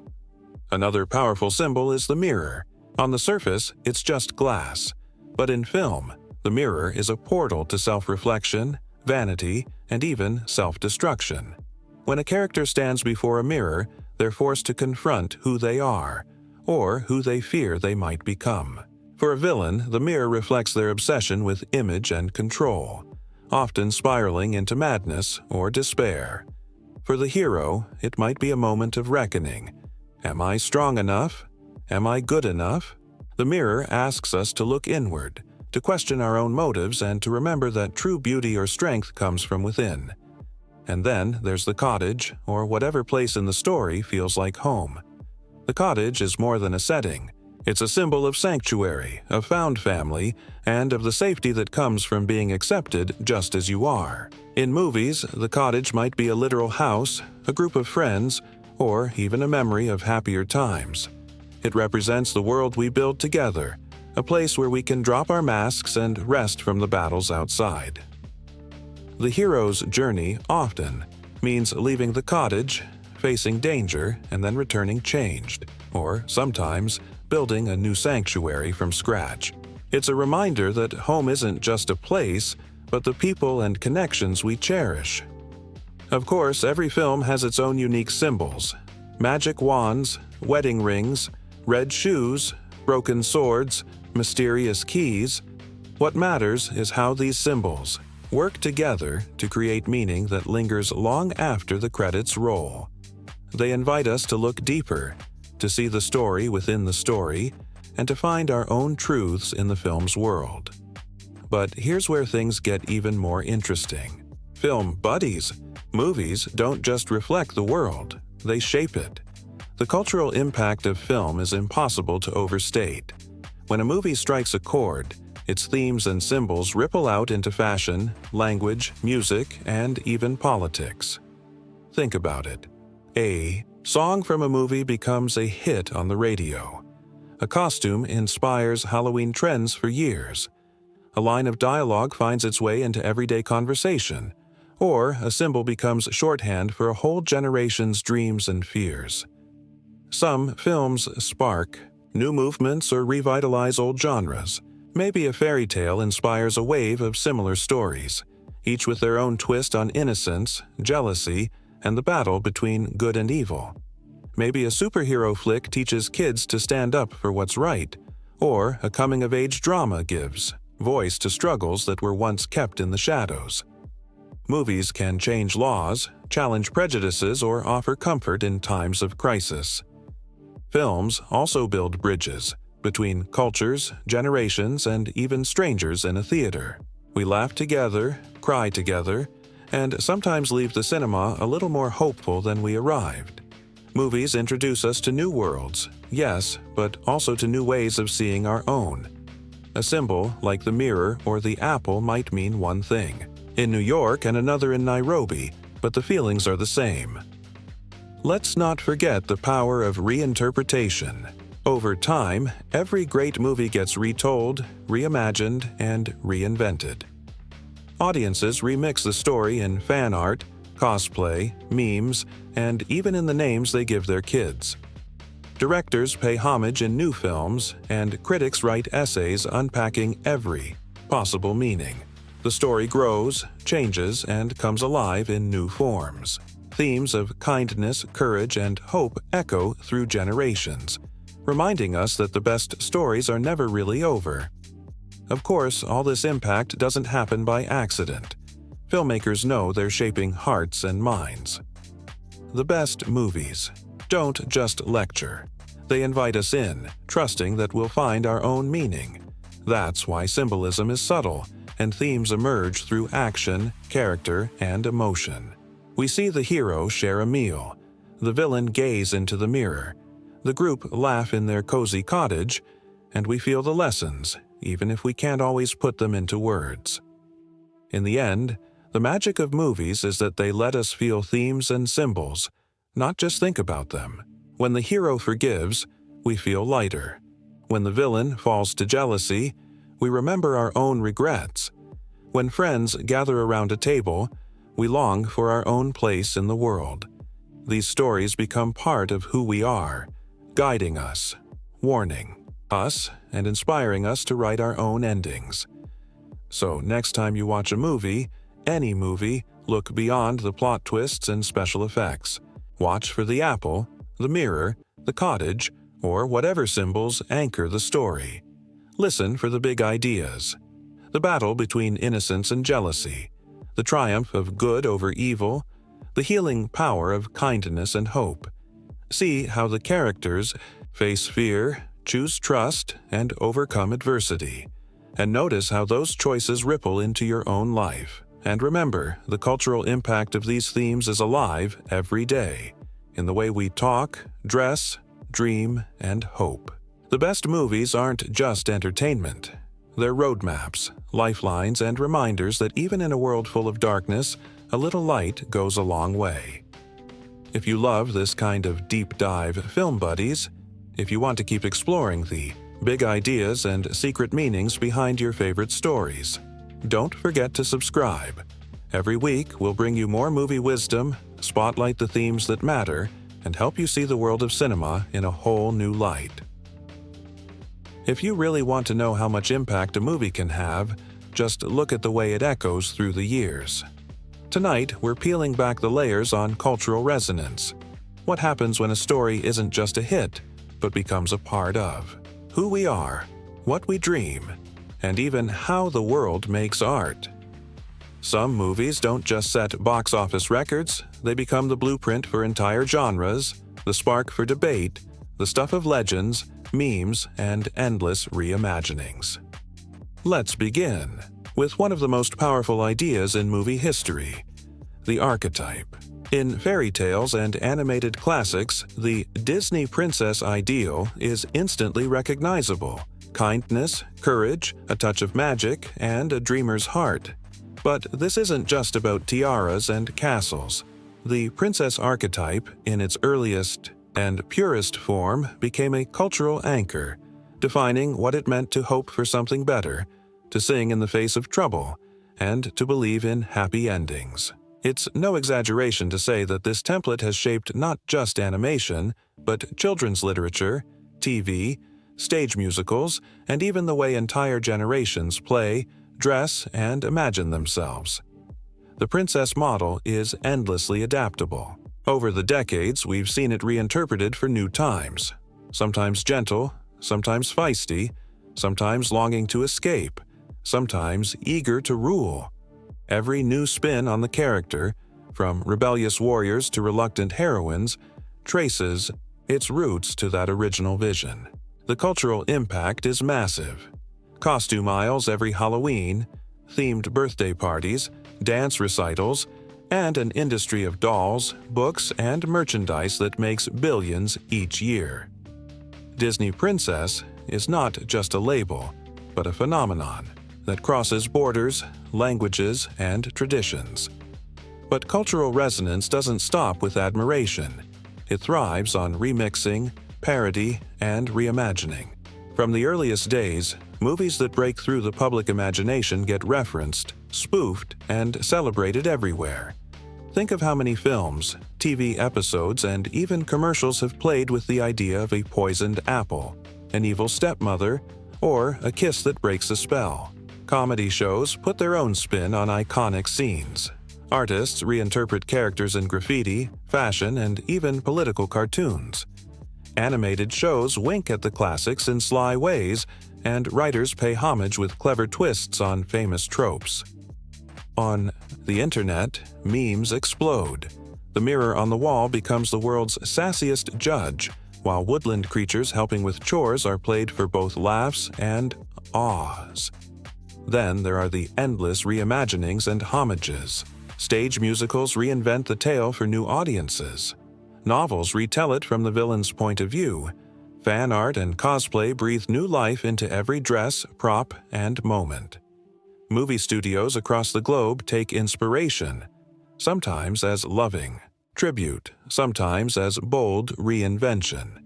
Speaker 1: Another powerful symbol is the mirror. On the surface, it's just glass, but in film, the mirror is a portal to self-reflection, vanity, and even self-destruction. When a character stands before a mirror, they're forced to confront who they are, or who they fear they might become. For a villain, the mirror reflects their obsession with image and control, often spiraling into madness or despair. For the hero, it might be a moment of reckoning. Am I strong enough? Am I good enough? The mirror asks us to look inward, to question our own motives, and to remember that true beauty or strength comes from within. And then there's the cottage, or whatever place in the story feels like home. The cottage is more than a setting. It's a symbol of sanctuary, of found family, and of the safety that comes from being accepted just as you are. In movies, the cottage might be a literal house, a group of friends, or even a memory of happier times. It represents the world we build together, a place where we can drop our masks and rest from the battles outside. The hero's journey often means leaving the cottage, facing danger, and then returning changed, or sometimes building a new sanctuary from scratch. It's a reminder that home isn't just a place, but the people and connections we cherish. Of course, every film has its own unique symbols: magic wands, wedding rings, red shoes, broken swords, mysterious keys. What matters is how these symbols work together to create meaning that lingers long after the credits roll. They invite us to look deeper, to see the story within the story, and to find our own truths in the film's world. But here's where things get even more interesting. Film buddies. Movies don't just reflect the world, they shape it. The cultural impact of film is impossible to overstate. When a movie strikes a chord, its themes and symbols ripple out into fashion, language, music, and even politics. Think about it. A song from a movie becomes a hit on the radio. A costume inspires Halloween trends for years. A line of dialogue finds its way into everyday conversation, or a symbol becomes shorthand for a whole generation's dreams and fears. Some films spark new movements or revitalize old genres. Maybe a fairy tale inspires a wave of similar stories, each with their own twist on innocence, jealousy, and the battle between good and evil. Maybe a superhero flick teaches kids to stand up for what's right, or a coming-of-age drama gives voice to struggles that were once kept in the shadows. Movies can change laws, challenge prejudices, or offer comfort in times of crisis. Films also build bridges between cultures, generations, and even strangers in a theater. We laugh together, cry together, and sometimes leave the cinema a little more hopeful than we arrived. Movies introduce us to new worlds, yes, but also to new ways of seeing our own. A symbol like the mirror or the apple might mean one thing in New York and another in Nairobi, but the feelings are the same. Let's not forget the power of reinterpretation. Over time, every great movie gets retold, reimagined, and reinvented. Audiences remix the story in fan art, cosplay, memes, and even in the names they give their kids. Directors pay homage in new films, and critics write essays unpacking every possible meaning. The story grows, changes, and comes alive in new forms. Themes of kindness, courage, and hope echo through generations, reminding us that the best stories are never really over. Of course, all this impact doesn't happen by accident. Filmmakers know they're shaping hearts and minds. The best movies don't just lecture. They invite us in, trusting that we'll find our own meaning. That's why symbolism is subtle, and themes emerge through action, character, and emotion. We see the hero share a meal, the villain gaze into the mirror, the group laugh in their cozy cottage, and we feel the lessons, even if we can't always put them into words. In the end, the magic of movies is that they let us feel themes and symbols, not just think about them. When the hero forgives, we feel lighter. When the villain falls to jealousy, we remember our own regrets. When friends gather around a table, we long for our own place in the world. These stories become part of who we are, guiding us, warning us, and inspiring us to write our own endings. So next time you watch a movie, any movie, look beyond the plot twists and special effects. Watch for the apple, the mirror, the cottage, or whatever symbols anchor the story. Listen for the big ideas. The battle between innocence and jealousy, the triumph of good over evil, the healing power of kindness and hope. See how the characters face fear, choose trust, and overcome adversity. And notice how those choices ripple into your own life. And remember, the cultural impact of these themes is alive every day, in the way we talk, dress, dream, and hope. The best movies aren't just entertainment. They're roadmaps, lifelines, and reminders that even in a world full of darkness, a little light goes a long way. If you love this kind of deep dive film buddies, if you want to keep exploring the big ideas and secret meanings behind your favorite stories, don't forget to subscribe. Every week, we'll bring you more movie wisdom, spotlight the themes that matter, and help you see the world of cinema in a whole new light. If you really want to know how much impact a movie can have, just look at the way it echoes through the years. Tonight, we're peeling back the layers on cultural resonance. What happens when a story isn't just a hit, but becomes a part of who we are, what we dream, and even how the world makes art. Some movies don't just set box office records, they become the blueprint for entire genres, the spark for debate, the stuff of legends, memes, and endless reimaginings. Let's begin with one of the most powerful ideas in movie history, the archetype. In fairy tales and animated classics, the Disney princess ideal is instantly recognizable: kindness, courage, a touch of magic, and a dreamer's heart. But this isn't just about tiaras and castles. The princess archetype, in its earliest and purest form, became a cultural anchor, defining what it meant to hope for something better, to sing in the face of trouble, and to believe in happy endings. It's no exaggeration to say that this template has shaped not just animation, but children's literature, TV, stage musicals, and even the way entire generations play, dress, and imagine themselves. The princess model is endlessly adaptable. Over the decades, we've seen it reinterpreted for new times. Sometimes gentle, sometimes feisty, sometimes longing to escape, sometimes eager to rule. Every new spin on the character, from rebellious warriors to reluctant heroines, traces its roots to that original vision. The cultural impact is massive. Costume aisles every Halloween, themed birthday parties, dance recitals, and an industry of dolls, books, and merchandise that makes billions each year. Disney Princess is not just a label, but a phenomenon that crosses borders, languages, and traditions. But cultural resonance doesn't stop with admiration. It thrives on remixing, parody, and reimagining. From the earliest days, movies that break through the public imagination get referenced, spoofed, and celebrated everywhere. Think of how many films, TV episodes, and even commercials have played with the idea of a poisoned apple, an evil stepmother, or a kiss that breaks a spell. Comedy shows put their own spin on iconic scenes. Artists reinterpret characters in graffiti, fashion, and even political cartoons. Animated shows wink at the classics in sly ways, and writers pay homage with clever twists on famous tropes. On the internet, memes explode. The mirror on the wall becomes the world's sassiest judge, while woodland creatures helping with chores are played for both laughs and awes. Then there are the endless reimaginings and homages. Stage musicals reinvent the tale for new audiences. Novels retell it from the villain's point of view. Fan art and cosplay breathe new life into every dress, prop, and moment. Movie studios across the globe take inspiration, sometimes as loving, Tribute, sometimes as bold reinvention.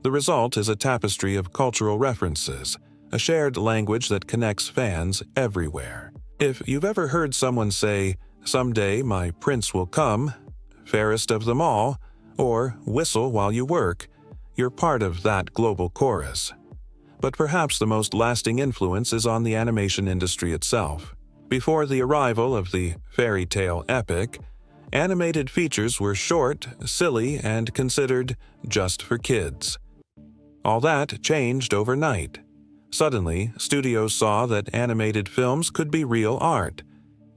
Speaker 1: The result is a tapestry of cultural references, a shared language that connects fans everywhere. If you've ever heard someone say, "Someday my prince will come," "Fairest of them all," or "Whistle while you work," you're part of that global chorus. But perhaps the most lasting influence is on the animation industry itself. Before the arrival of the fairy tale epic, animated features were short, silly, and considered just for kids. All that changed overnight. Suddenly, studios saw that animated films could be real art,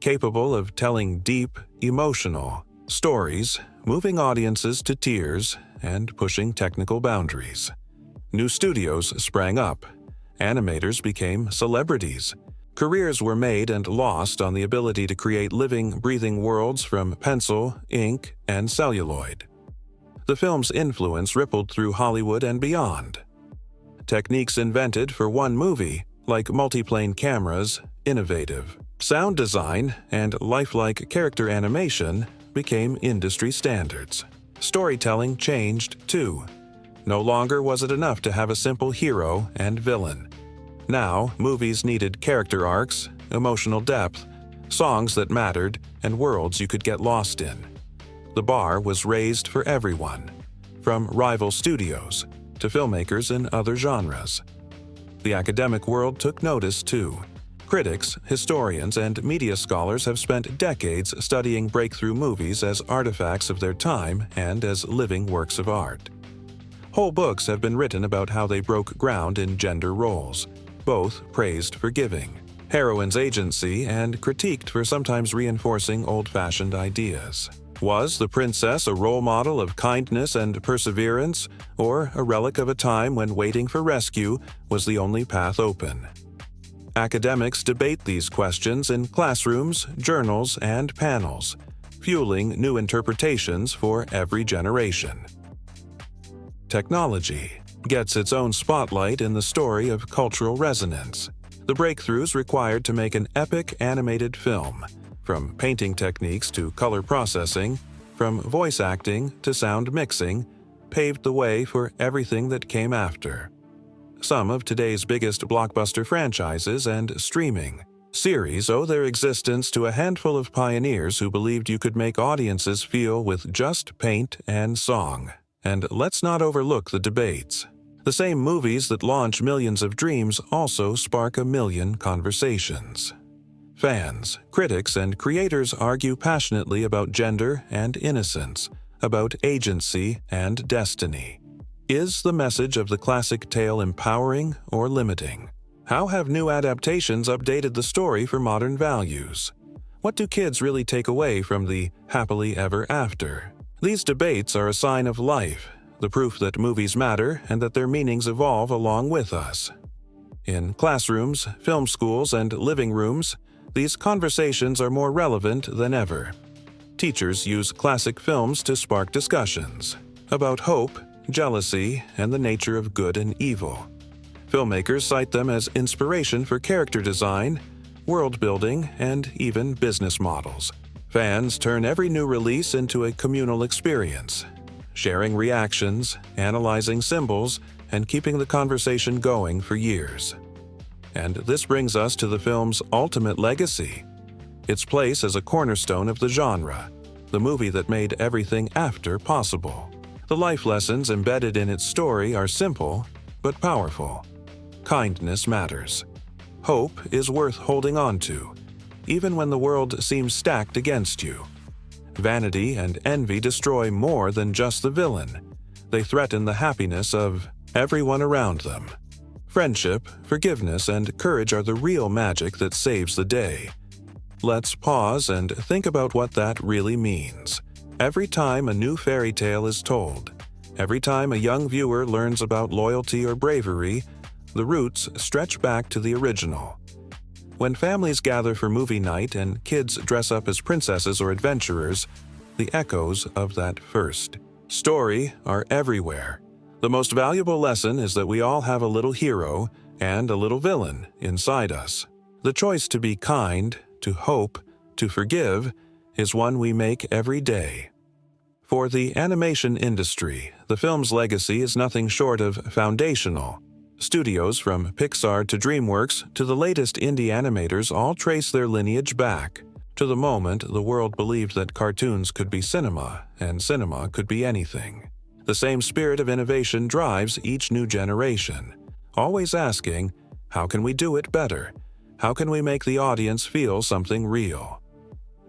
Speaker 1: capable of telling deep, emotional stories, moving audiences to tears, and pushing technical boundaries. New studios sprang up. Animators became celebrities. Careers were made and lost on the ability to create living, breathing worlds from pencil, ink, and celluloid. The film's influence rippled through Hollywood and beyond. Techniques invented for one movie, like multiplane cameras, innovative sound design, and lifelike character animation, became industry standards. Storytelling changed, too. No longer was it enough to have a simple hero and villain. Now, movies needed character arcs, emotional depth, songs that mattered, and worlds you could get lost in. The bar was raised for everyone, from rival studios to filmmakers in other genres. The academic world took notice, too. Critics, historians, and media scholars have spent decades studying breakthrough movies as artifacts of their time and as living works of art. Whole books have been written about how they broke ground in gender roles, both praised for giving, heroine's agency, and critiqued for sometimes reinforcing old-fashioned ideas. Was the princess a role model of kindness and perseverance, or a relic of a time when waiting for rescue was the only path open? Academics debate these questions in classrooms, journals, and panels, fueling new interpretations for every generation. Technology gets its own spotlight in the story of cultural resonance. The breakthroughs required to make an epic animated film, from painting techniques to color processing, from voice acting to sound mixing, paved the way for everything that came after. Some of today's biggest blockbuster franchises and streaming series owe their existence to a handful of pioneers who believed you could make audiences feel with just paint and song. And let's not overlook the debates. The same movies that launch millions of dreams also spark a million conversations. Fans, critics, and creators argue passionately about gender and innocence, about agency and destiny. Is the message of the classic tale empowering or limiting? How have new adaptations updated the story for modern values? What do kids really take away from the happily ever after? These debates are a sign of life, the proof that movies matter and that their meanings evolve along with us. In classrooms, film schools, and living rooms, these conversations are more relevant than ever. Teachers use classic films to spark discussions about hope, jealousy, and the nature of good and evil. Filmmakers cite them as inspiration for character design, world building, and even business models. Fans turn every new release into a communal experience, sharing reactions, analyzing symbols, and keeping the conversation going for years. And this brings us to the film's ultimate legacy, its place as a cornerstone of the genre, the movie that made everything after possible. The life lessons embedded in its story are simple but powerful. Kindness matters. Hope is worth holding on to, even when the world seems stacked against you. Vanity and envy destroy more than just the villain. They threaten the happiness of everyone around them. Friendship, forgiveness, and courage are the real magic that saves the day. Let's pause and think about what that really means. Every time a new fairy tale is told, every time a young viewer learns about loyalty or bravery, the roots stretch back to the original. When families gather for movie night and kids dress up as princesses or adventurers, the echoes of that first story are everywhere. The most valuable lesson is that we all have a little hero and a little villain inside us. The choice to be kind, to hope, to forgive, is one we make every day. For the animation industry, the film's legacy is nothing short of foundational. Studios from Pixar to DreamWorks to the latest indie animators all trace their lineage back to the moment the world believed that cartoons could be cinema and cinema could be anything. The same spirit of innovation drives each new generation, always asking, how can we do it better? How can we make the audience feel something real?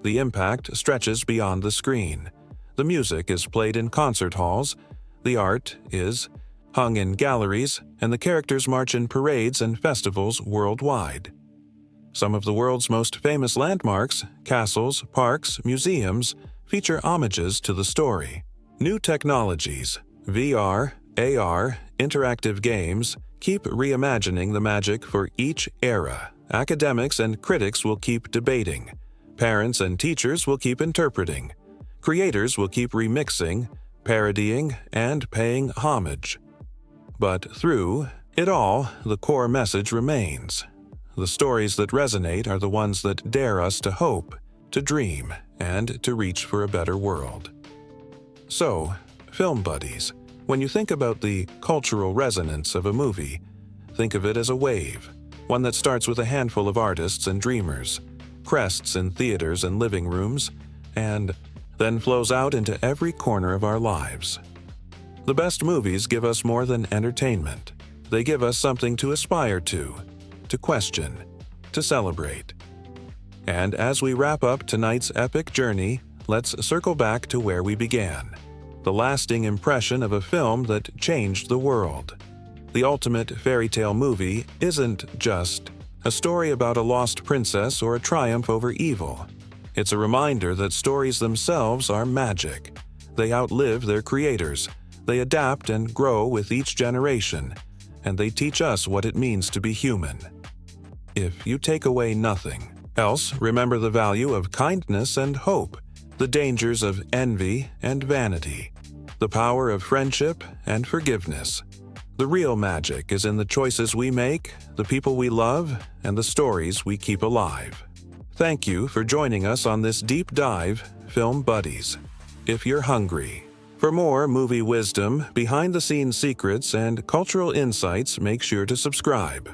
Speaker 1: The impact stretches beyond the screen. The music is played in concert halls, the art is hung in galleries, and the characters march in parades and festivals worldwide. Some of the world's most famous landmarks, castles, parks, museums, feature homages to the story. New technologies, VR, AR, interactive games, keep reimagining the magic for each era. Academics and critics will keep debating. Parents and teachers will keep interpreting. Creators will keep remixing, parodying, and paying homage. But through it all, the core message remains. The stories that resonate are the ones that dare us to hope, to dream, and to reach for a better world. So, film buddies, when you think about the cultural resonance of a movie, think of it as a wave, one that starts with a handful of artists and dreamers, crests in theaters and living rooms, and then flows out into every corner of our lives. The best movies give us more than entertainment. They give us something to aspire to question, to celebrate. And as we wrap up tonight's epic journey, let's circle back to where we began. The lasting impression of a film that changed the world. The ultimate fairy tale movie isn't just a story about a lost princess or a triumph over evil. It's a reminder that stories themselves are magic. They outlive their creators. They adapt and grow with each generation, and they teach us what it means to be human. If you take away nothing else, remember the value of kindness and hope, the dangers of envy and vanity, the power of friendship and forgiveness. The real magic is in the choices we make, the people we love, and the stories we keep alive. Thank you for joining us on this deep dive, Film Buddies. If you're hungry for more movie wisdom, behind-the-scenes secrets, and cultural insights, make sure to subscribe.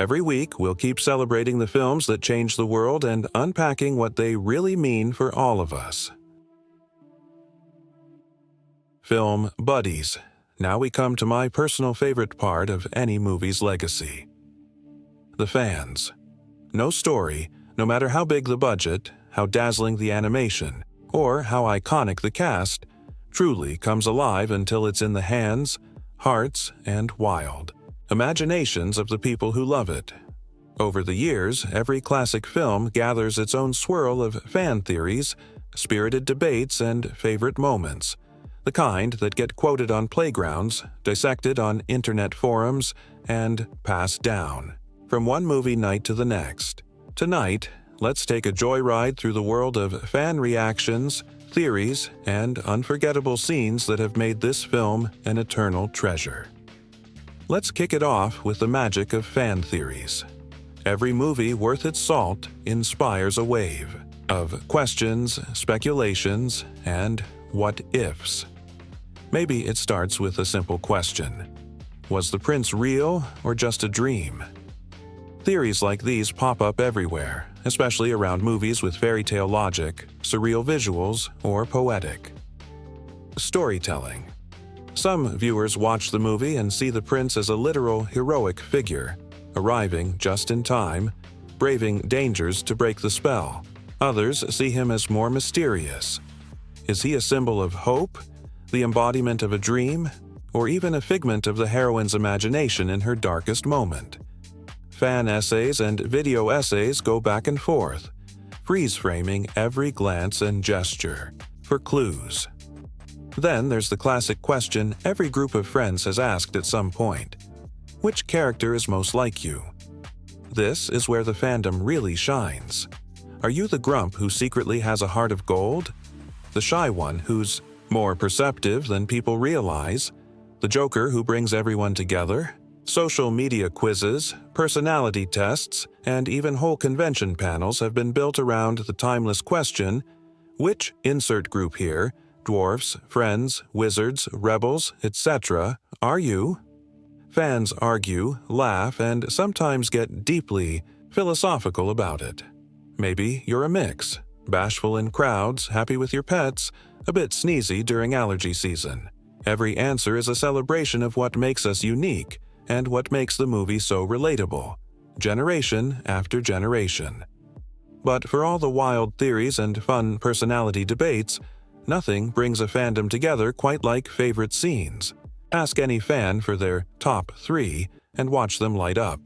Speaker 1: Every week, we'll keep celebrating the films that change the world and unpacking what they really mean for all of us. Film Buddies. Now we come to my personal favorite part of any movie's legacy. The fans. No story, no matter how big the budget, how dazzling the animation, or how iconic the cast, truly comes alive until it's in the hands, hearts, and wild imaginations of the people who love it. Over the years, every classic film gathers its own swirl of fan theories, spirited debates, and favorite moments, the kind that get quoted on playgrounds, dissected on internet forums, and passed down from one movie night to the next. Tonight, let's take a joyride through the world of fan reactions, theories, and unforgettable scenes that have made this film an eternal treasure. Let's kick it off with the magic of fan theories. Every movie worth its salt inspires a wave of questions, speculations, and what-ifs. Maybe it starts with a simple question. Was the prince real or just a dream? Theories like these pop up everywhere, especially around movies with fairy tale logic, surreal visuals, or poetic. Storytelling. Some viewers watch the movie and see the prince as a literal heroic figure, arriving just in time, braving dangers to break the spell. Others see him as more mysterious. Is he a symbol of hope, the embodiment of a dream, or even a figment of the heroine's imagination in her darkest moment? Fan essays and video essays go back and forth, freeze-framing every glance and gesture for clues. Then there's the classic question every group of friends has asked at some point. Which character is most like you? This is where the fandom really shines. Are you the grump who secretly has a heart of gold? The shy one who's more perceptive than people realize? The joker who brings everyone together? Social media quizzes, personality tests, and even whole convention panels have been built around the timeless question, which insert group here Dwarfs, friends, wizards, rebels, etc. Are you? Fans argue, laugh, and sometimes get deeply philosophical about it. Maybe you're a mix, bashful in crowds, happy with your pets, a bit sneezy during allergy season. Every answer is a celebration of what makes us unique and what makes the movie so relatable, generation after generation. But for all the wild theories and fun personality debates, nothing brings a fandom together quite like favorite scenes. Ask any fan for their top 3 and watch them light up.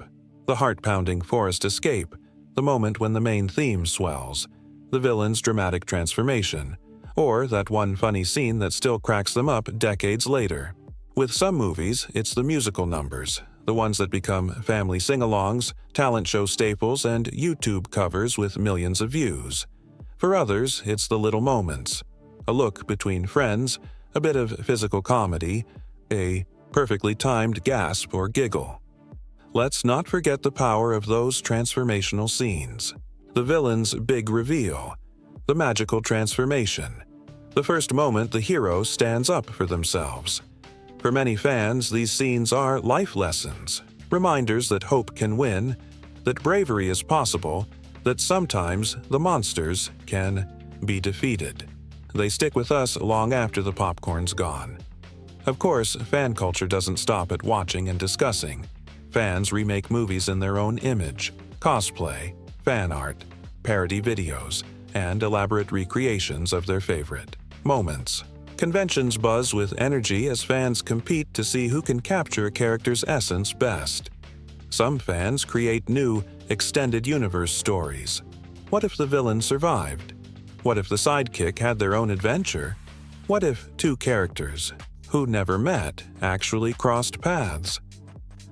Speaker 1: The heart-pounding forest escape, the moment when the main theme swells, the villain's dramatic transformation, or that one funny scene that still cracks them up decades later. With some movies, it's the musical numbers, the ones that become family sing-alongs, talent show staples, and YouTube covers with millions of views. For others, it's the little moments, a look between friends, a bit of physical comedy, a perfectly timed gasp or giggle. Let's not forget the power of those transformational scenes. The villain's big reveal, the magical transformation, the first moment the hero stands up for themselves. For many fans, these scenes are life lessons, reminders that hope can win, that bravery is possible, that sometimes the monsters can be defeated. They stick with us long after the popcorn's gone. Of course, fan culture doesn't stop at watching and discussing. Fans remake movies in their own image, cosplay, fan art, parody videos, and elaborate recreations of their favorite moments. Conventions buzz with energy as fans compete to see who can capture a character's essence best. Some fans create new, extended universe stories. What if the villain survived? What if the sidekick had their own adventure? What if 2 characters, who never met, actually crossed paths?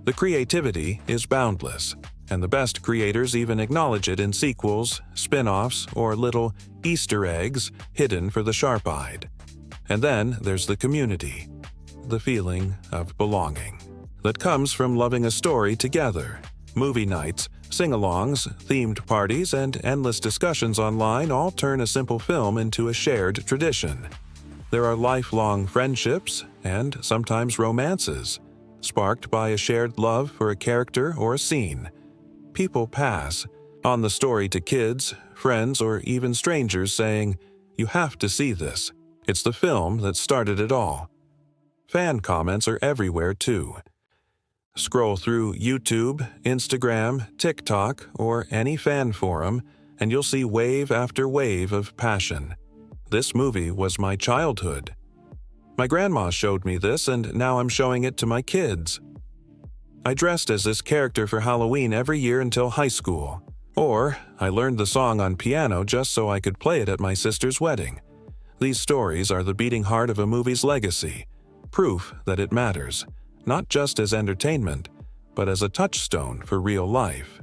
Speaker 1: The creativity is boundless, and the best creators even acknowledge it in sequels, spin-offs, or little Easter eggs hidden for the sharp-eyed. And then there's the community, the feeling of belonging that comes from loving a story together. Movie nights, sing-alongs, themed parties, and endless discussions online all turn a simple film into a shared tradition. There are lifelong friendships and sometimes romances, sparked by a shared love for a character or a scene. People pass on the story to kids, friends, or even strangers saying, "You have to see this. It's the film that started it all." Fan comments are everywhere too. Scroll through YouTube, Instagram, TikTok, or any fan forum, and you'll see wave after wave of passion. This movie was my childhood. My grandma showed me this, and now I'm showing it to my kids. I dressed as this character for Halloween every year until high school. Or, I learned the song on piano just so I could play it at my sister's wedding. These stories are the beating heart of a movie's legacy, proof that it matters, not just as entertainment, but as a touchstone for real life.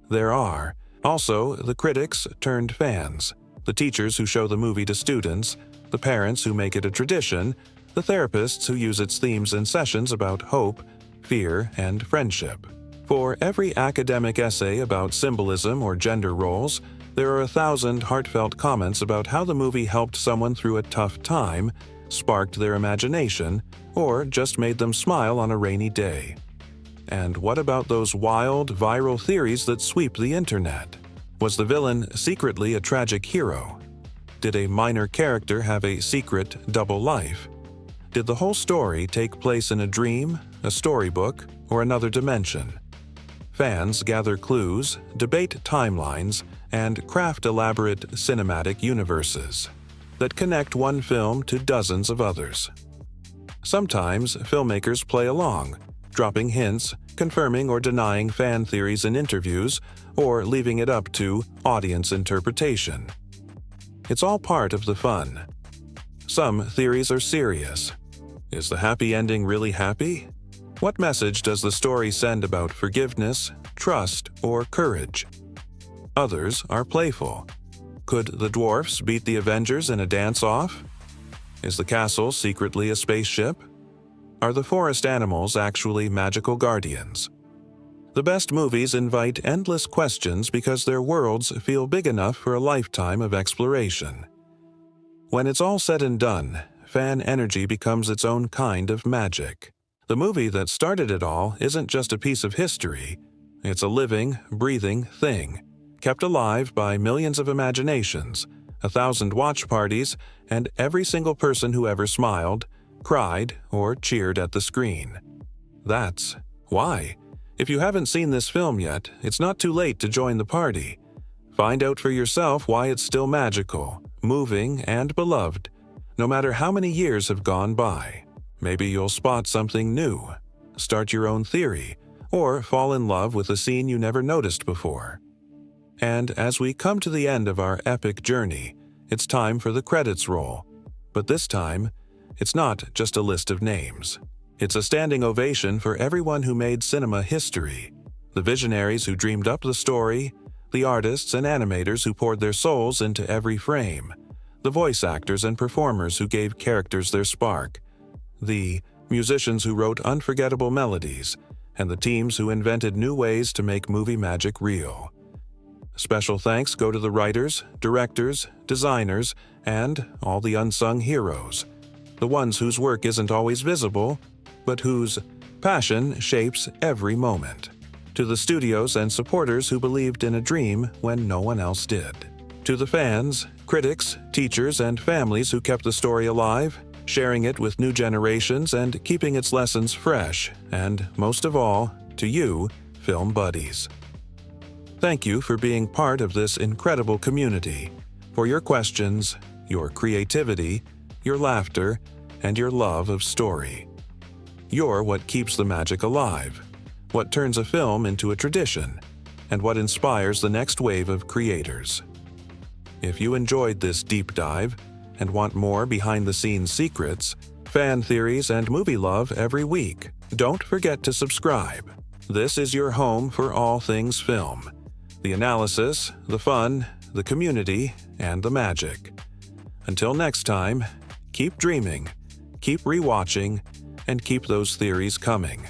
Speaker 1: There are also the critics turned fans, the teachers who show the movie to students, the parents who make it a tradition, the therapists who use its themes in sessions about hope, fear, and friendship. For every academic essay about symbolism or gender roles, there are 1,000 heartfelt comments about how the movie helped someone through a tough time, sparked their imagination, or just made them smile on a rainy day. And what about those wild, viral theories that sweep the internet? Was the villain secretly a tragic hero? Did a minor character have a secret double life? Did the whole story take place in a dream, a storybook, or another dimension? Fans gather clues, debate timelines, and craft elaborate cinematic universes that connect one film to dozens of others. Sometimes filmmakers play along, dropping hints, confirming or denying fan theories in interviews, or leaving it up to audience interpretation. It's all part of the fun. Some theories are serious. Is the happy ending really happy? What message does the story send about forgiveness, trust, or courage? Others are playful. Could the dwarfs beat the Avengers in a dance-off? Is the castle secretly a spaceship? Are the forest animals actually magical guardians? The best movies invite endless questions because their worlds feel big enough for a lifetime of exploration. When it's all said and done, fan energy becomes its own kind of magic. The movie that started it all isn't just a piece of history. It's a living, breathing thing, kept alive by millions of imaginations, 1,000 watch parties, and every single person who ever smiled, cried, or cheered at the screen. That's why. If you haven't seen this film yet, it's not too late to join the party. Find out for yourself why it's still magical, moving, and beloved, no matter how many years have gone by. Maybe you'll spot something new, start your own theory, or fall in love with a scene you never noticed before. And as we come to the end of our epic journey, it's time for the credits roll. But this time, it's not just a list of names. It's a standing ovation for everyone who made cinema history, the visionaries who dreamed up the story, the artists and animators who poured their souls into every frame, the voice actors and performers who gave characters their spark, the musicians who wrote unforgettable melodies, and the teams who invented new ways to make movie magic real. Special thanks go to the writers, directors, designers, and all the unsung heroes, the ones whose work isn't always visible, but whose passion shapes every moment. To the studios and supporters who believed in a dream when no one else did. To the fans, critics, teachers, and families who kept the story alive, sharing it with new generations and keeping its lessons fresh, and most of all, to you, film buddies. Thank you for being part of this incredible community, for your questions, your creativity, your laughter, and your love of story. You're what keeps the magic alive, what turns a film into a tradition, and what inspires the next wave of creators. If you enjoyed this deep dive and want more behind-the-scenes secrets, fan theories, and movie love every week, don't forget to subscribe. This is your home for all things film. The analysis, the fun, the community, and the magic. Until next time, keep dreaming, keep rewatching, and keep those theories coming.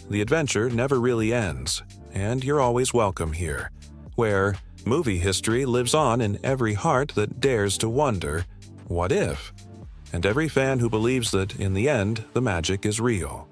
Speaker 1: The adventure never really ends, and you're always welcome here, where movie history lives on in every heart that dares to wonder, what if? And every fan who believes that, in the end, the magic is real.